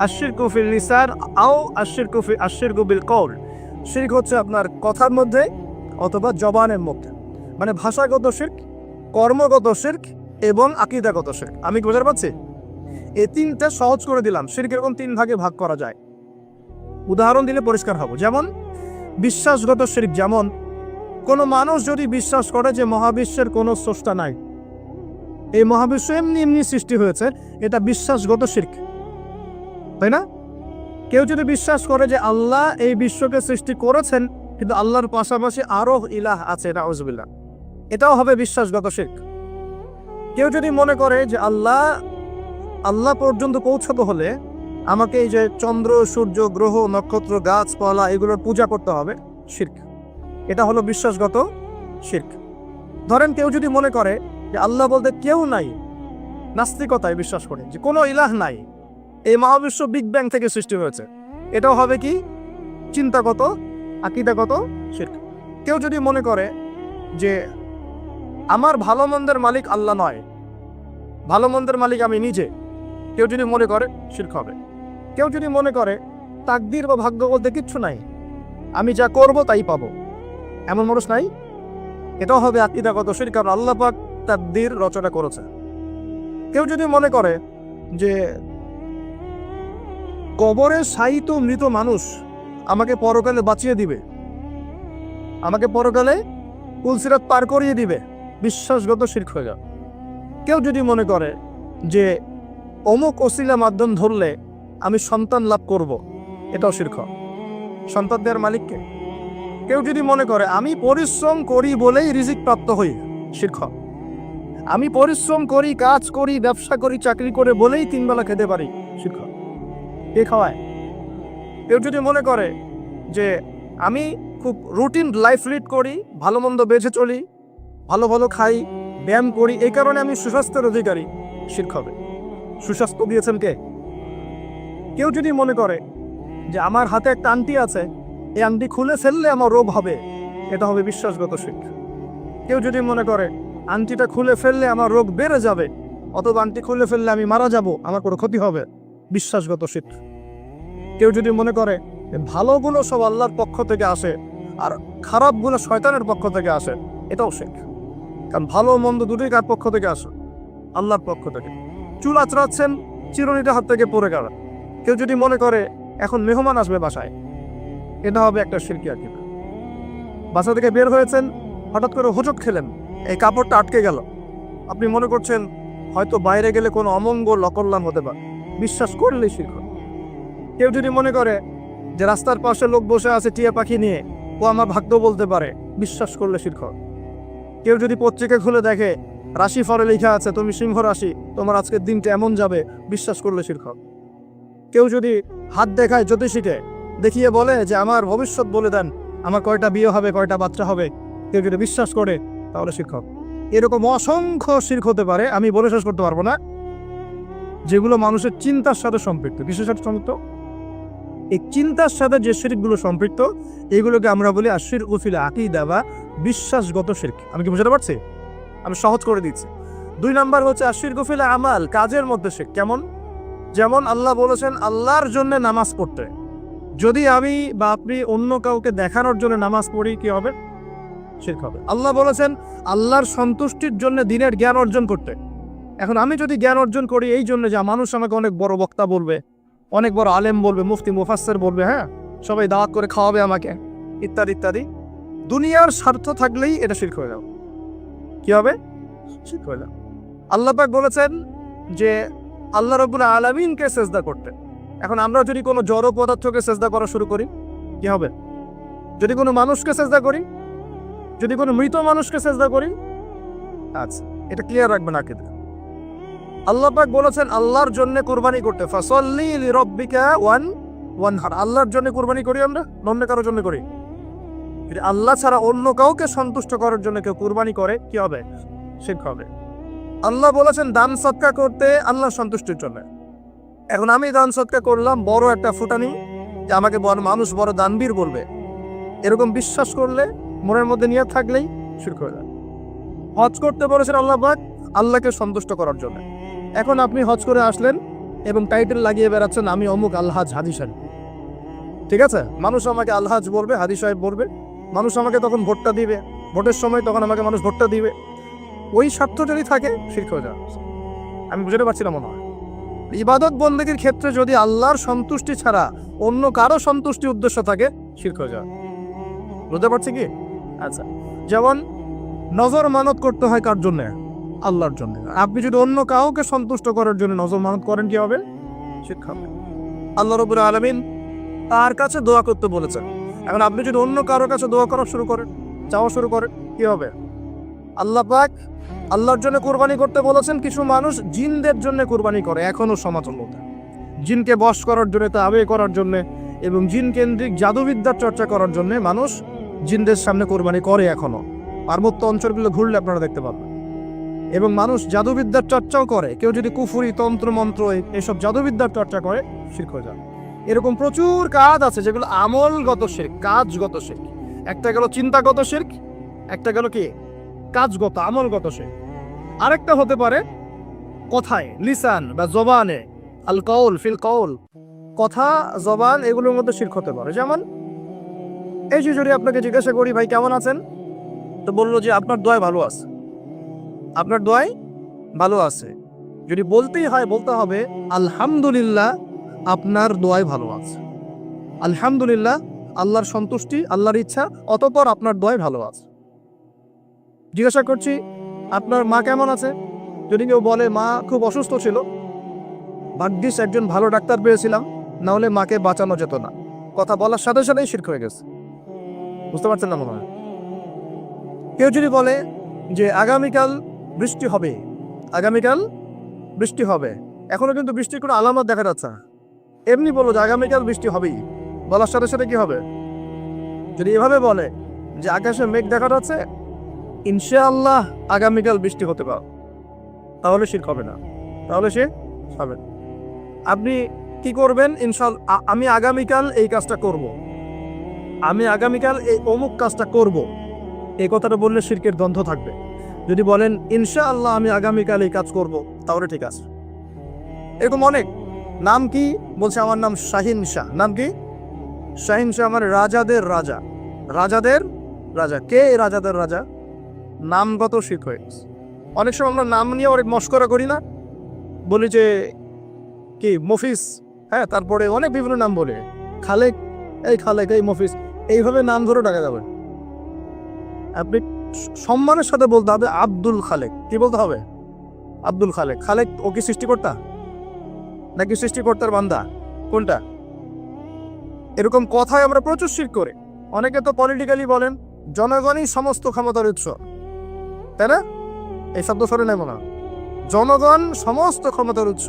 আশিরকু ফিল লিসান আও আশিরকু বিল কওল, শিরক হচ্ছে আপনার কথার মধ্যে অথবা জবানের মধ্যে, মানে ভাষাগত শিরক, কর্মগত শিরক এবং আকীদাগত শিরক। আমি কি বুঝতে পারছি? এই 3টা সহজ করে দিলাম। শিরক এরকম 3 ভাগে ভাগ করা যায়। উদাহরণ দিলে পরিষ্কার হবো। যেমন বিশ্বাসগত শিরক, যেমন কোনো মানুষ যদি বিশ্বাস করে যে মহাবিশ্বের কোনো স্রষ্টা নাই, এই মহাবিশ্ব এমনি এমনি সৃষ্টি হয়েছে, এটা বিশ্বাসগত শিরক, তাই না? কেউ যদি বিশ্বাস করে যে আল্লাহ এই বিশ্বকে সৃষ্টি করেছেন, কিন্তু আল্লাহর পাশাপাশি আরো ইলাহ আছে, নাউজুবিল্লাহ, এটাও হবে বিশ্বাসগত শিরক। কেউ যদি মনে করে যে আল্লাহ পর্যন্ত পৌঁছাতে হলে আমাকে এই যে চন্দ্র, সূর্য, গ্রহ, নক্ষত্র, গাছপালা এগুলোর পূজা করতে হবে, শিরক। এটা হলো বিশ্বাসগত শিরক। ধরেন কেউ যদি মনে করে যে আল্লাহ বলতে কেউ নাই, নাস্তিকতায় বিশ্বাস করে যে কোনো ইলাহ নাই, এই মহাবিশ্ব বিগ ব্যাং থেকে সৃষ্টি হয়েছে, এটাও হবে কি? চিন্তাগত, আকীদাগত শিরক। কেউ যদি মনে করে যে আমার ভালো মন্দের মালিক আল্লাহ নয়, ভালো মন্দের মালিক আমি নিজে, কেউ যদি মনে করে, শিরক হবে। কেউ যদি মনে করে তাকদীর বা ভাগ্য বলতে কিচ্ছু নাই, আমি যা করব তাই পাবো, এমন মানুষ নাই, এটাও হবে আকীদাগত শিরক, কারণ আল্লাহ পাক তাকদীর রচনা করেছে। কেউ যদি মনে করে যে কবরে শায়িত মৃত মানুষ আমাকে পরকালে বাঁচিয়ে দিবে, আমাকে পরকালে কুলসিরাত পার করিয়ে দিবে, বিশ্বাসগত শিরক হয়ে যাবে। কেউ যদি মনে করে যে অমুক ওসিলা মাধ্যম ধরলে আমি সন্তান লাভ করব, এটাও শিরক। সন্তান দেওয়ার মালিককে। কেউ যদি মনে করে আমি পরিশ্রম করি বলেই রিজিক প্রাপ্ত হই, শিরক। আমি পরিশ্রম করি, কাজ করি, ব্যবসা করি, চাকরি করে বলেই 3 বেলা খেতে পারি, শিরক। কে খাওয়ায়? কেউ যদি মনে করে যে আমি খুব রুটিন লাইফ লিড করি, ভালো মন্দ বেঁচে চলি, ভালো ভালো খাই, ব্যায়াম করি, এই কারণে আমি সুস্বাস্থ্যের অধিকারী, শিরক হবে। সুস্বাস্থ্য দিয়েছেন কে? কেউ যদি মনে করে যে আমার হাতে একটা আংটি আছে, এই আংটি খুলে ফেললে আমার রোগ হবে, এটা হবে বিশ্বাসগত শিরক। কেউ যদি মনে করে আংটিটা খুলে ফেললে আমার রোগ বেড়ে যাবে, অথবা আংটি খুলে ফেললে আমি মারা যাব, আমার কোনো ক্ষতি হবে, বিশ্বাসগত শিরক। কেউ যদি মনে করে ভালোগুলো সব আল্লাহর পক্ষ থেকে আসে আর খারাপগুলো শয়তানের পক্ষ থেকে আসে, এটাও শিরক। কারণ ভালো মন্দ দুটোই কার পক্ষ থেকে আসে? আল্লাহর পক্ষ থেকে। চুল আঁচড়াচ্ছেন, চিরুনিটা হাত থেকে পড়ে গেল। কেউ যদি মনে করে এখন মেহমান আসবে বাসায়, এটা হবে একটা শিরকি আকীদা। বাসা থেকে বের হয়েছেন, হঠাৎ করে হোঁচট খেলেন, এই কাপড়টা আটকে গেল, আপনি মনে করছেন হয়তো বাইরে গেলে কোনো অমঙ্গল অকল্যাণ হতে পারে, বিশ্বাস করলেই শিরক। কেউ যদি মনে করে যে রাস্তার পাশে লোক বসে আছে টিয়া পাখি নিয়ে, ও আমার ভাগ্য বলতে পারে, বিশ্বাস করলে শিরক। কেউ যদি পত্রিকা খুলে দেখে রাশি ফলে লেখা আছে তুমি সিংহ রাশি, তোমার আজকের দিনটা এমন যাবে, বিশ্বাস করলে শিরক। কেউ যদি হাত দেখায় জ্যোতিষীকে, দেখিয়ে বলে যে আমার ভবিষ্যৎ বলে দেন, আমার কয়টা বিয়ে হবে, কয়টা বাচ্চা হবে, কেউ যদি বিশ্বাস করে, তাহলে শিরক। এরকম অসংখ্য শিরক হতে পারে, আমি বলে শেষ করতে পারবো না, যেগুলো মানুষের চিন্তার সাথে সম্পৃক্ত। কিসের সাথে সম্পৃক্ত? এই চিন্তার সাথে যে শিরকগুলো সম্পৃক্ত, এইগুলোকে আমরা বলি আশিরকু ফিল আকীদা বা বিশ্বাসগত শিরক। আমি কি বুঝতে পারছি? আমি সহজ করে দিচ্ছি। 2 নাম্বার হচ্ছে আশিরকু ফিল আমাল, কাজের মধ্যে শিরক। কেমন? যেমন আল্লাহ বলেছেন আল্লাহর জন্য নামাজ পড়তে, যদি আমি বা আপনি অন্য কাউকে দেখানোর জন্য নামাজ পড়ি, কি হবে? শিরক হবে। আল্লাহ বলেছেন আল্লাহর সন্তুষ্টির জন্য দিনের জ্ঞান অর্জন করতে। এখন আমি যদি জ্ঞান অর্জন করি এই জন্য যে মানুষ আমাকে অনেক বড় বক্তা বলবে, অনেক বড় আলেম বলবে, মুফতি মুফাসসির বলবে, হ্যাঁ সবাই দাওয়াত করে খাওয়াবে আমাকে, ইত্যাদি ইত্যাদি, দুনিয়ার স্বার্থ থাকলেই এটা শিরক হয়ে যাবে। কি হবে? শিরক হয়ে যাবে। আল্লাহ পাক বলেছেন যে আল্লাহ রাব্বুল আলামিনকে সেজদা করতে। এখন আমরা যদি কোনো জড় পদার্থকে সেজদা করা শুরু করি কি হবে? যদি কোনো মানুষকে সেজদা করি, যদি কোনো মৃত মানুষকে সেজদা করি, আচ্ছা এটা ক্লিয়ার রাখবেন আকীদা। আল্লাহ পাক বলেছেন আল্লাহর জন্য কুরবানি করতে, ফাসাল্লি লিরাব্বিকা ওয়ানহার। আল্লাহর জন্য কুরবানি করি আমরা, অন্য কারোর জন্য করি? যদি আল্লাহ ছাড়া অন্য কাউকে সন্তুষ্ট করার জন্য কেউ কুরবানি করে কি হবে? শিরক হবে। আল্লাহ বলেছেন দান সদকা করতে আল্লাহর সন্তুষ্টির জন্য। এখন আমি দান সদকা করলাম, বড় একটা ফুটানি যে আমাকে মানুষ বড় দানবীর বলবে, এরকম বিশ্বাস করলে, মনের মধ্যে নিয়ত থাকলেই শিরক হয়ে যায়। হজ করতে বলেছেন আল্লাহ পাক আল্লাহকে সন্তুষ্ট করার জন্য। এখন আপনি হজ করে আসলেন এবং টাইটেল লাগিয়ে বেড়াচ্ছেন আমি অমুক আলহাজ হাজি সাহেব, ঠিক আছে? মানুষ আমাকে আলহাজ বলবে, হাজি সাহেব বলবে, মানুষ আমাকে তখন ভোটটা দিবে, ভোটের সময় তখন আমাকে মানুষ ভোটটা দিবে। ওই স্বার্থ যদি থাকে শিরক হয়ে যায়। আমি বুঝতে পারছি না মনে হয়। ইবাদত বন্দেগীর ক্ষেত্রে যদি আল্লাহর সন্তুষ্টি ছাড়া অন্য কারো সন্তুষ্টি উদ্দেশ্য থাকে শিরক হয়ে যায়। বুঝতে পারছি কি? আচ্ছা, যেমন নজর মানত করতে হয় কার জন্য? আল্লাহর জন্য। আপনি যদি অন্য কাউকে সন্তুষ্ট করার জন্য নজর মানত করেন কি হবে? শিরক হবে। আল্লাহ রাব্বুল আলামিন তার কাছে দোয়া করতে বলেছেন। এখন আপনি যদি অন্য কারোর কাছে দোয়া করা শুরু করেন, চাওয়া শুরু করেন, কি হবে? আল্লাহ পাক আল্লাহর জন্য কুরবানি করতে বলেছেন। কিছু মানুষ জিনদের জন্য কুরবানি করে এখনো সমাজের মধ্যে, জিনকে বশ করার জন্য, তাবে করার জন্য এবং জিন কেন্দ্রিক জাদুবিদ্যার চর্চা করার জন্য মানুষ জিনদের সামনে কুরবানি করে এখনো। পার্বত্য অঞ্চলগুলো ঘুরলে আপনারা দেখতে পাবেন। এবং মানুষ জাদুবিদ্যার চর্চাও করে। কেউ যদি কুফরি, তন্ত্র মন্ত্র এসব জাদুবিদ্যার চর্চা করে শিরক হয়ে যায়। এরকম প্রচুর কাজ আছে যেগুলো আমলগত শিরক, কাজগত শিরক। একটা গেল চিন্তাগত শিরক, একটা গেল কি কাজগত আমলগত শিরক। আরেকটা হতে পারে কথায়, লিসান বা জবানে, আল কাউল ফিল কাউল, কথা জবান এগুলোর মধ্যে শিরক হতে পারে। যেমন এই যে যদি আপনাকে জিজ্ঞাসা করি ভাই কেমন আছেন, তো বললো যে আপনার দোয়ায় ভালো আছে, আপনার দোয়ায় ভালো আছে। যদি বলতেই হয় বলতে হবে আলহামদুলিল্লাহ আপনার দোয়ায় ভালো আছে। আলহামদুলিল্লাহ আল্লাহর সন্তুষ্টি, আল্লাহর ইচ্ছা, অতঃপর আপনার দোয়ায় ভালো আছে। জিজ্ঞাসা করছি আপনার মা কেমন আছে, যদি কেউ বলে মা খুব অসুস্থ ছিল, ভাগ্যিস একজন ভালো ডাক্তার পেয়েছিলাম, না হলে মাকে বাঁচানো যেত না, কথা বলার সাথে সাথেই শিরক হয়ে গেছে। বুঝতে পারছেন না মনে হয়? কেউ যদি বলে যে আগামীকাল বৃষ্টি হবে, আগামীকাল বৃষ্টি হবে, এখনো কিন্তু বৃষ্টির কোনো আলামত দেখা যাচ্ছে না, এমনি বলো যে আগামীকাল বৃষ্টি হবেই, বলার সাথে সাথে কি হবে? যদি এভাবে বলে যে আকাশে মেঘ দেখা যাচ্ছে, ইনশাআল্লাহ আগামীকাল বৃষ্টি হতে পারে, তাহলে শিরক হবে না, তাহলে সে হবে। আপনি কি করবেন? ইনশাআল্লাহ আমি আগামীকাল এই কাজটা করব, আমি আগামীকাল এই অমুক কাজটা করব, এই কথাটা বললে শিরকের দ্বন্দ্ব থাকবে। যদি বলেন ইনশাআল্লাহ আমি আগামীকাল এই কাজ করব, তাহলে ঠিক আছে। এরকম অনেক। নাম কি? বলছে আমার নাম শাহিন শাহ। নাম কি? শাহিন শাহ মানে রাজাদের রাজা, রাজাদের রাজা। কে রাজাদের রাজা? নামগত শিরক হয়ে গেছে। অনেক সময় আমরা নাম নিয়ে অনেক মস্করা করি না, বলি যে কি মফিস, হ্যাঁ, তারপরে অনেক বিভিন্ন নাম বলে, খালেক, এই খালেক, এই মফিস, এইভাবে নাম ধরে ডাকা যাবে। আপনি সম্মানের সাথে বলতে হবে আব্দুল খালেক। কি বলতে হবে? আব্দুল খালেক। খালেক ও কি সৃষ্টিকর্তা নাকি সৃষ্টিকর্তার বান্দা? কোনটা? এরকম কথায় আমরা প্রচুর শিরক করি। অনেকে তো পলিটিক্যালি বলেন জনগণই সমস্ত ক্ষমতার উৎস, তাই না? এই শব্দ সরে নেব না, জনগণ সমস্ত ক্ষমতার উৎস।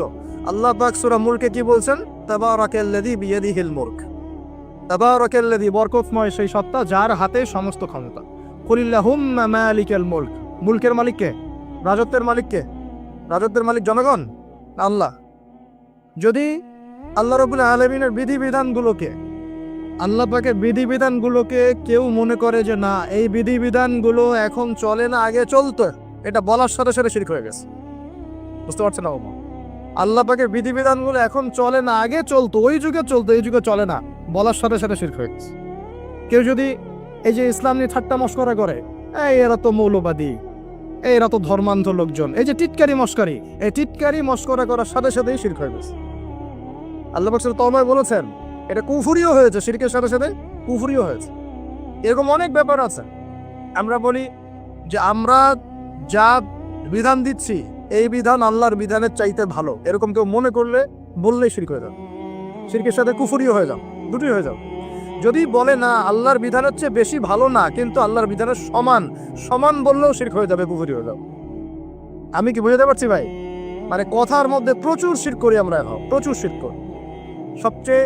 আল্লাহ পাক সূরা মুলকে কি বলছেন? তাবারাকাল্লাযী বিয়াদিহিল মুলক, তাবারাকাল্লাযী, বরকতময় সেই সত্তা যার হাতে সমস্ত ক্ষমতা। কুলিল্লাহুম্মা মালিকাল মুলক, মুলকের মালিক কে? রাজত্বের মালিক কে? রাজত্বের মালিক জনগণ, আল্লাহ। যদি আল্লাহ রাব্বুল আলামিনের বিধিবিধানগুলোকে, আল্লাহ পাকের বিধিবিধানগুলোকে কেউ মনে করে যে না এই বিধিবিধানগুলো এখন চলে না, আগে চলতো, এটা বলার সাথে সাথে শিরক হয়ে গেছে। বুঝতে পারছেন না? আল্লাহ পাকের বিধিবিধানগুলো এখন চলে না, আগে চলতো, ওই যুগে চলতো, এই যুগে চলে না, বলার সাথে সাথে শিরক হয়ে গেছে। কেউ যদি এই যে ইসলাম নিয়ে ঠাট্টা মশকরা করে, এরা তো মৌলবাদী, এরা তো ধর্মান্ধ লোকজন, এই যে টিটকারি মস্কারি, এই টিটকারি মস্করা করার সাথে সাথেই শিরক হয়ে গেছে। আল্লাহ পাক সূরা তওবায় বলেছেন এটা কুফরিও হয়েছে, শিরকের সাথে সাথে কুফরিও হয়েছে। এরকম অনেক ব্যাপার আছে। আমরা বলি যে আমরা যা বিধান দিচ্ছি এই বিধান আল্লাহর বিধানের চাইতে ভালো, এরকম কেউ মনে করলে বললেই শিরক হয়ে যাবে, শিরকের সাথে কুফরিও হয়ে যাবে, দুটোই হয়ে যাবে। যদি বলে না আল্লাহর বিধানের চেয়ে বেশি ভালো না, কিন্তু আল্লাহর বিধানের সমান, সমান বললেও শিরক হয়ে যাবে, কুফরি হয়ে যাবে। আমি কি বুঝাতে পারছি ভাই? মানে কথার মধ্যে প্রচুর শিরক করি আমরা, এখন প্রচুর শিরক করি। সবচেয়ে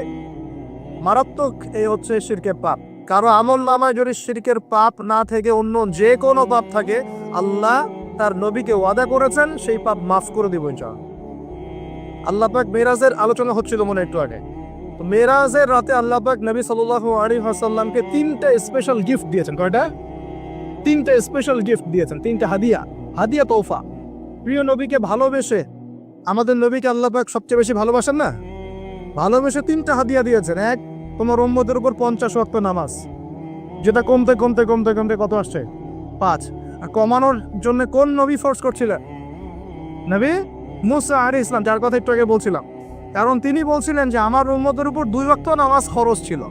মারাত্মক এই হচ্ছে শিরকের পাপ। কারো আমল নামায় যদি শিরকের পাপ না থেকে অন্য যে কোনো পাপ থাকে, আল্লাহ তার নবীকে ওয়াদা করেছেন সেই পাপ মাফ করে দিব ইনশাআল্লাহ। আল্লাহ পাক মেরাজের আলোচনা হচ্ছিল মনে একটু আগে, তো মেরাজের রাতে আল্লাহ পাক নবী সাল্লাল্লাহু আলাইহি ওয়াসাল্লামকে 3টা স্পেশাল গিফট দিয়েছেন। কয়টা? 3টা স্পেশাল গিফট দিয়েছেন, 3টা হাদিয়া তোফা। প্রিয় নবীকে ভালোবেসে, আমাদের নবীকে আল্লাহ পাক সবচেয়ে বেশি ভালোবাসেন না, ভালোবেসে 3টা হাদিয়া দিয়েছেন। এক, তোমার উম্মতের উপর 50 ওয়াক্ত নামাজ, যেটা কমতে কমতে কমতে কমতে কত আসছে? 5। আর কমানোর জন্য কোন নবী ফোর্স করছিলেন? নবী মুসা আলাইহিস সালাম, যার কথা একটু আগে বলছিলাম। কারণ তিনি বলছিলেন যে আমার উম্মতের উপর 2 ওয়াক্ত নামাজ খরচ ছিল,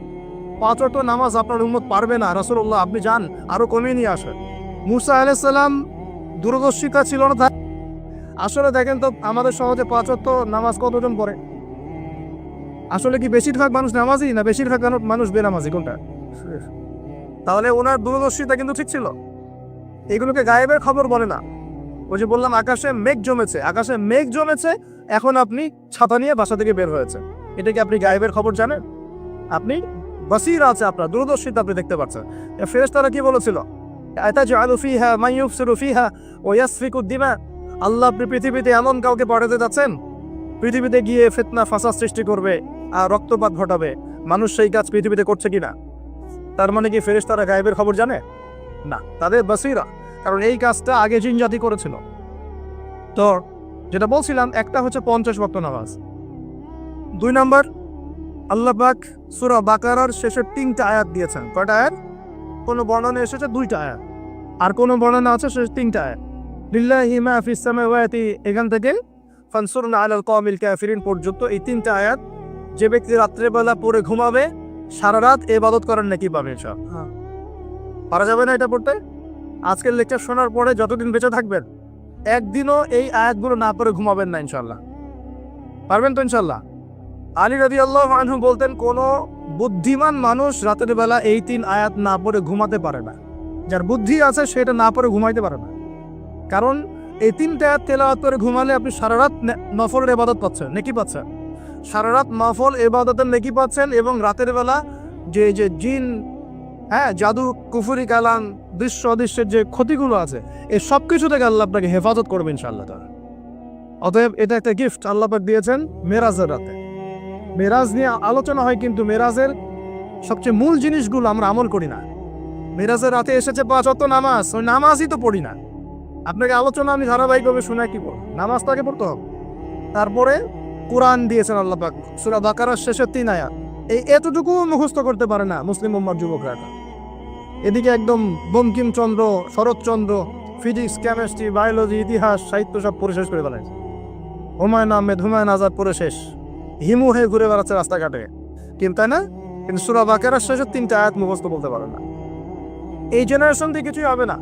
5 ওয়াক্ত নামাজ আপনার উম্মত পারবে না, রাসূলুল্লাহ আপনি যান আরো কমিয়ে নিয়ে আসেন। মুসা আলাইহিস সালাম দূরদর্শিতা ছিল না। আসলে দেখেন তো আমাদের সমাজে 5 ওয়াক্ত নামাজ কতজন পড়ে? আসলে কি বেশিরভাগ মানুষ নামাজি না বেশিরভাগ মানুষ বেনামাজি, কোনটা? তাহলে ওনার দূরদর্শিতা কিন্তু ঠিক ছিল। এগুলোকে গায়েবের খবর বলে না। ওই যে বললাম আকাশে মেঘ জমেছে, আকাশে মেঘ জমেছে, এখন আপনি ছাতা নিয়ে বাসা থেকে বের হয়েছে, এটা কি আপনি গায়েবের খবর জানেন? আপনি বাসীরা আছে, আপনার দূরদর্শিতা আপনি দেখতে পাচ্ছেন। ফেরেশতারা কি বলেছিল? আতাজআলু ফিহা মান ইউফসিরু ফিহা ওয়া ইয়াসফিকু দিমা। আল্লাহ আপনি পৃথিবীতে এমন কাউকে পাঠাতে যাচ্ছেন পৃথিবীতে গিয়ে ফিতনা ফাসাদ সৃষ্টি করবে আর রক্তপাত ঘটাবে, মানুষ সেই কাজ পৃথিবীতে করছে কিনা? তার মানে কি ফেরেশতারা গায়েবের খবর জানে না? তাদের বাসীরা, কারণ এই কাজটা আগে জিন জাতি করেছিল। তো যেটা বলছিলাম, একটা হচ্ছে 50 ওয়াক্ত নামাজ। 2 নাম্বার, আল্লাহ পাক সূরা বাকারার শেষের 3টা আয়াত দিয়েছেন। কয়টা আয়াত? কোন বর্ণনা এসেছে 2টা আয়াত, আর কোন বর্ণনা আছে শেষ 3টা আয়াত। লিল্লাহি মা ফিস সামাওয়াতি, এখান থেকে ফানসুরনা আলাল কওমিল কাফিরিন পর্যন্ত এই 3টা আয়াত যে ব্যক্তি রাত্রেবেলা পড়ে ঘুমাবে সারা রাত ইবাদত করার নেকি পাবে ইনশাআল্লাহ। পারা যাবে না এটা পড়তে? আজকের লেকচার শোনার পরে যতদিন বেঁচে থাকবেন একদিনও এই আয়াতগুলো না পড়ে ঘুমাবেন না ইনশাআল্লাহ। পারবেন তো ইনশাআল্লাহ? আলী রাদিয়াল্লাহু আনহু বলতেন কোন বুদ্ধিমান মানুষ রাতের বেলা এই 3 আয়াত না পড়ে ঘুমাতে পারে না। যার বুদ্ধি আছে সেটা না পড়ে ঘুমাইতে পারে না। কারণ এই 3টা আয়াত তেলাওয়াত করে ঘুমালে আপনি সারা রাত নফলের ইবাদত পাচ্ছেন, নেকি পাচ্ছেন, সারা রাত নফল ইবাদতের নেকি পাচ্ছেন। এবং রাতের বেলা যে জিন, জাদু, কুফরি, কালাম, দৃশ্য অদৃশ্যের যে ক্ষতিগুলো আছে, এই সব কিছু থেকে আল্লাহ আপনাকে হেফাজত করবে ইনশাআল্লাহ তাআলা। অতএব এটা একটা গিফট আল্লাহ পাক দিয়েছেন মেরাজের রাতে। মেরাজ নিয়ে আলোচনা হয়, কিন্তু মেরাজের সবচেয়ে মূল জিনিসগুলো আমরা আমল করি না। মেরাজের রাতে এসেছে 5 ওয়াক্ত নামাজ, ওই নামাজই তো পড়ি না। আপনাকে আলোচনা আমি ধারাবাহিকভাবে শোনাই, কি পড়ব? নামাজটাকে পড়তে হবে। তারপরে কোরআন দিয়েছেন আল্লাহ পাক সূরা বাকারার শেষের 3 আয়াত। এতটুকু মুখস্থ করতে পারে না মুসলিম উম্মার যুবকরা। এদিকে একদম Bankimchandra, Saratchandra physics, chemistry, biology, ইতিহাস, সাহিত্য সব পড়ে শেষ করে ফেলেছে। হুমায়ুন আহমেদ, হুমায়ুন আজাদ পড়ে শেষ, হিমু হয়ে ঘুরে বেড়াচ্ছে রাস্তাঘাটে, কিন্তু তাই না? কিন্তু সূরা বাকারার শেষের 3টা আয়াত মুখস্থ বলতে পারে না। এই জেনারেশন দিয়ে কিছুই হবে না।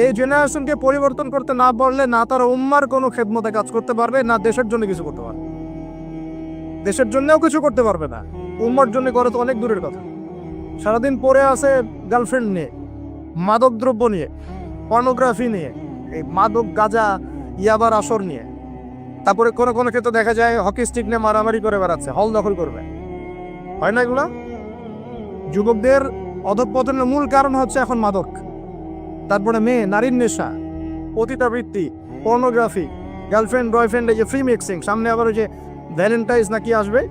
এই জেনারেশনকে পরিবর্তন করতে না পারলে না তারা উম্মার কোনো খেদমতে কাজ করতে পারবে, না দেশের জন্য কিছু করতে পারবে। দেশের জন্যও কিছু করতে পারবে না, উম্মার জন্য করে তো অনেক দূরের কথা। সারাদিন পড়ে আছে গার্লফ্রেন্ড নিয়ে, মাদক দ্রব্য নিয়ে, পর্নোগ্রাফি নিয়ে, এই মাদক, গাঁজা, ইয়াবার আসর নিয়ে। তারপরে কোনো কোনো ক্ষেত্রে দেখা যায় হকি স্টিক নিয়ে মারামারি করে বেড়াচ্ছে, হল দখল করবে। হয় না এগুলা? যুবকদের অধঃপতনের মূল কারণ হচ্ছে এখন মাদক, তারপরে মেয়ে, নারীর নেশা, পতিতাবৃত্তি, পর্নোগ্রাফি, গার্লফ্রেন্ড বয়ফ্রেন্ড, এই যে ফ্রি মিক্সিং। সামনে আবার ওই যে ভ্যালেন্টাইন্স নাকি আসবে,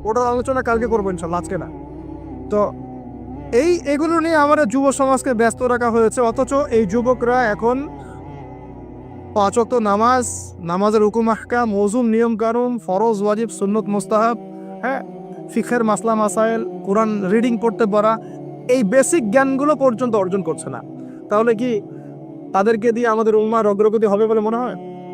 ওটার আলোচনা কালকে করবো ইনশাল্লাহ, আজকে না। তো এগুলো নিয়ে আমাদের যুব সমাজকে ব্যস্ত রাখা হয়েছে, অথচ এই যুবকরা এখন 5 ওয়াক্ত নামাজ, নামাজের হুকুম আহকাম, ওযুর নিয়ম কানুন, ফরজ, ওয়াজিব, সুন্নত, মুস্তাহাব, ফিকহের মাসলা মাসাইল, কোরআন রিডিং পড়তে পারা, এই বেসিক জ্ঞানগুলো পর্যন্ত অর্জন করছে না। তাহলে কি তাদেরকে দিয়ে আমাদের উম্মার অগ্রগতি হবে বলে মনে হয়?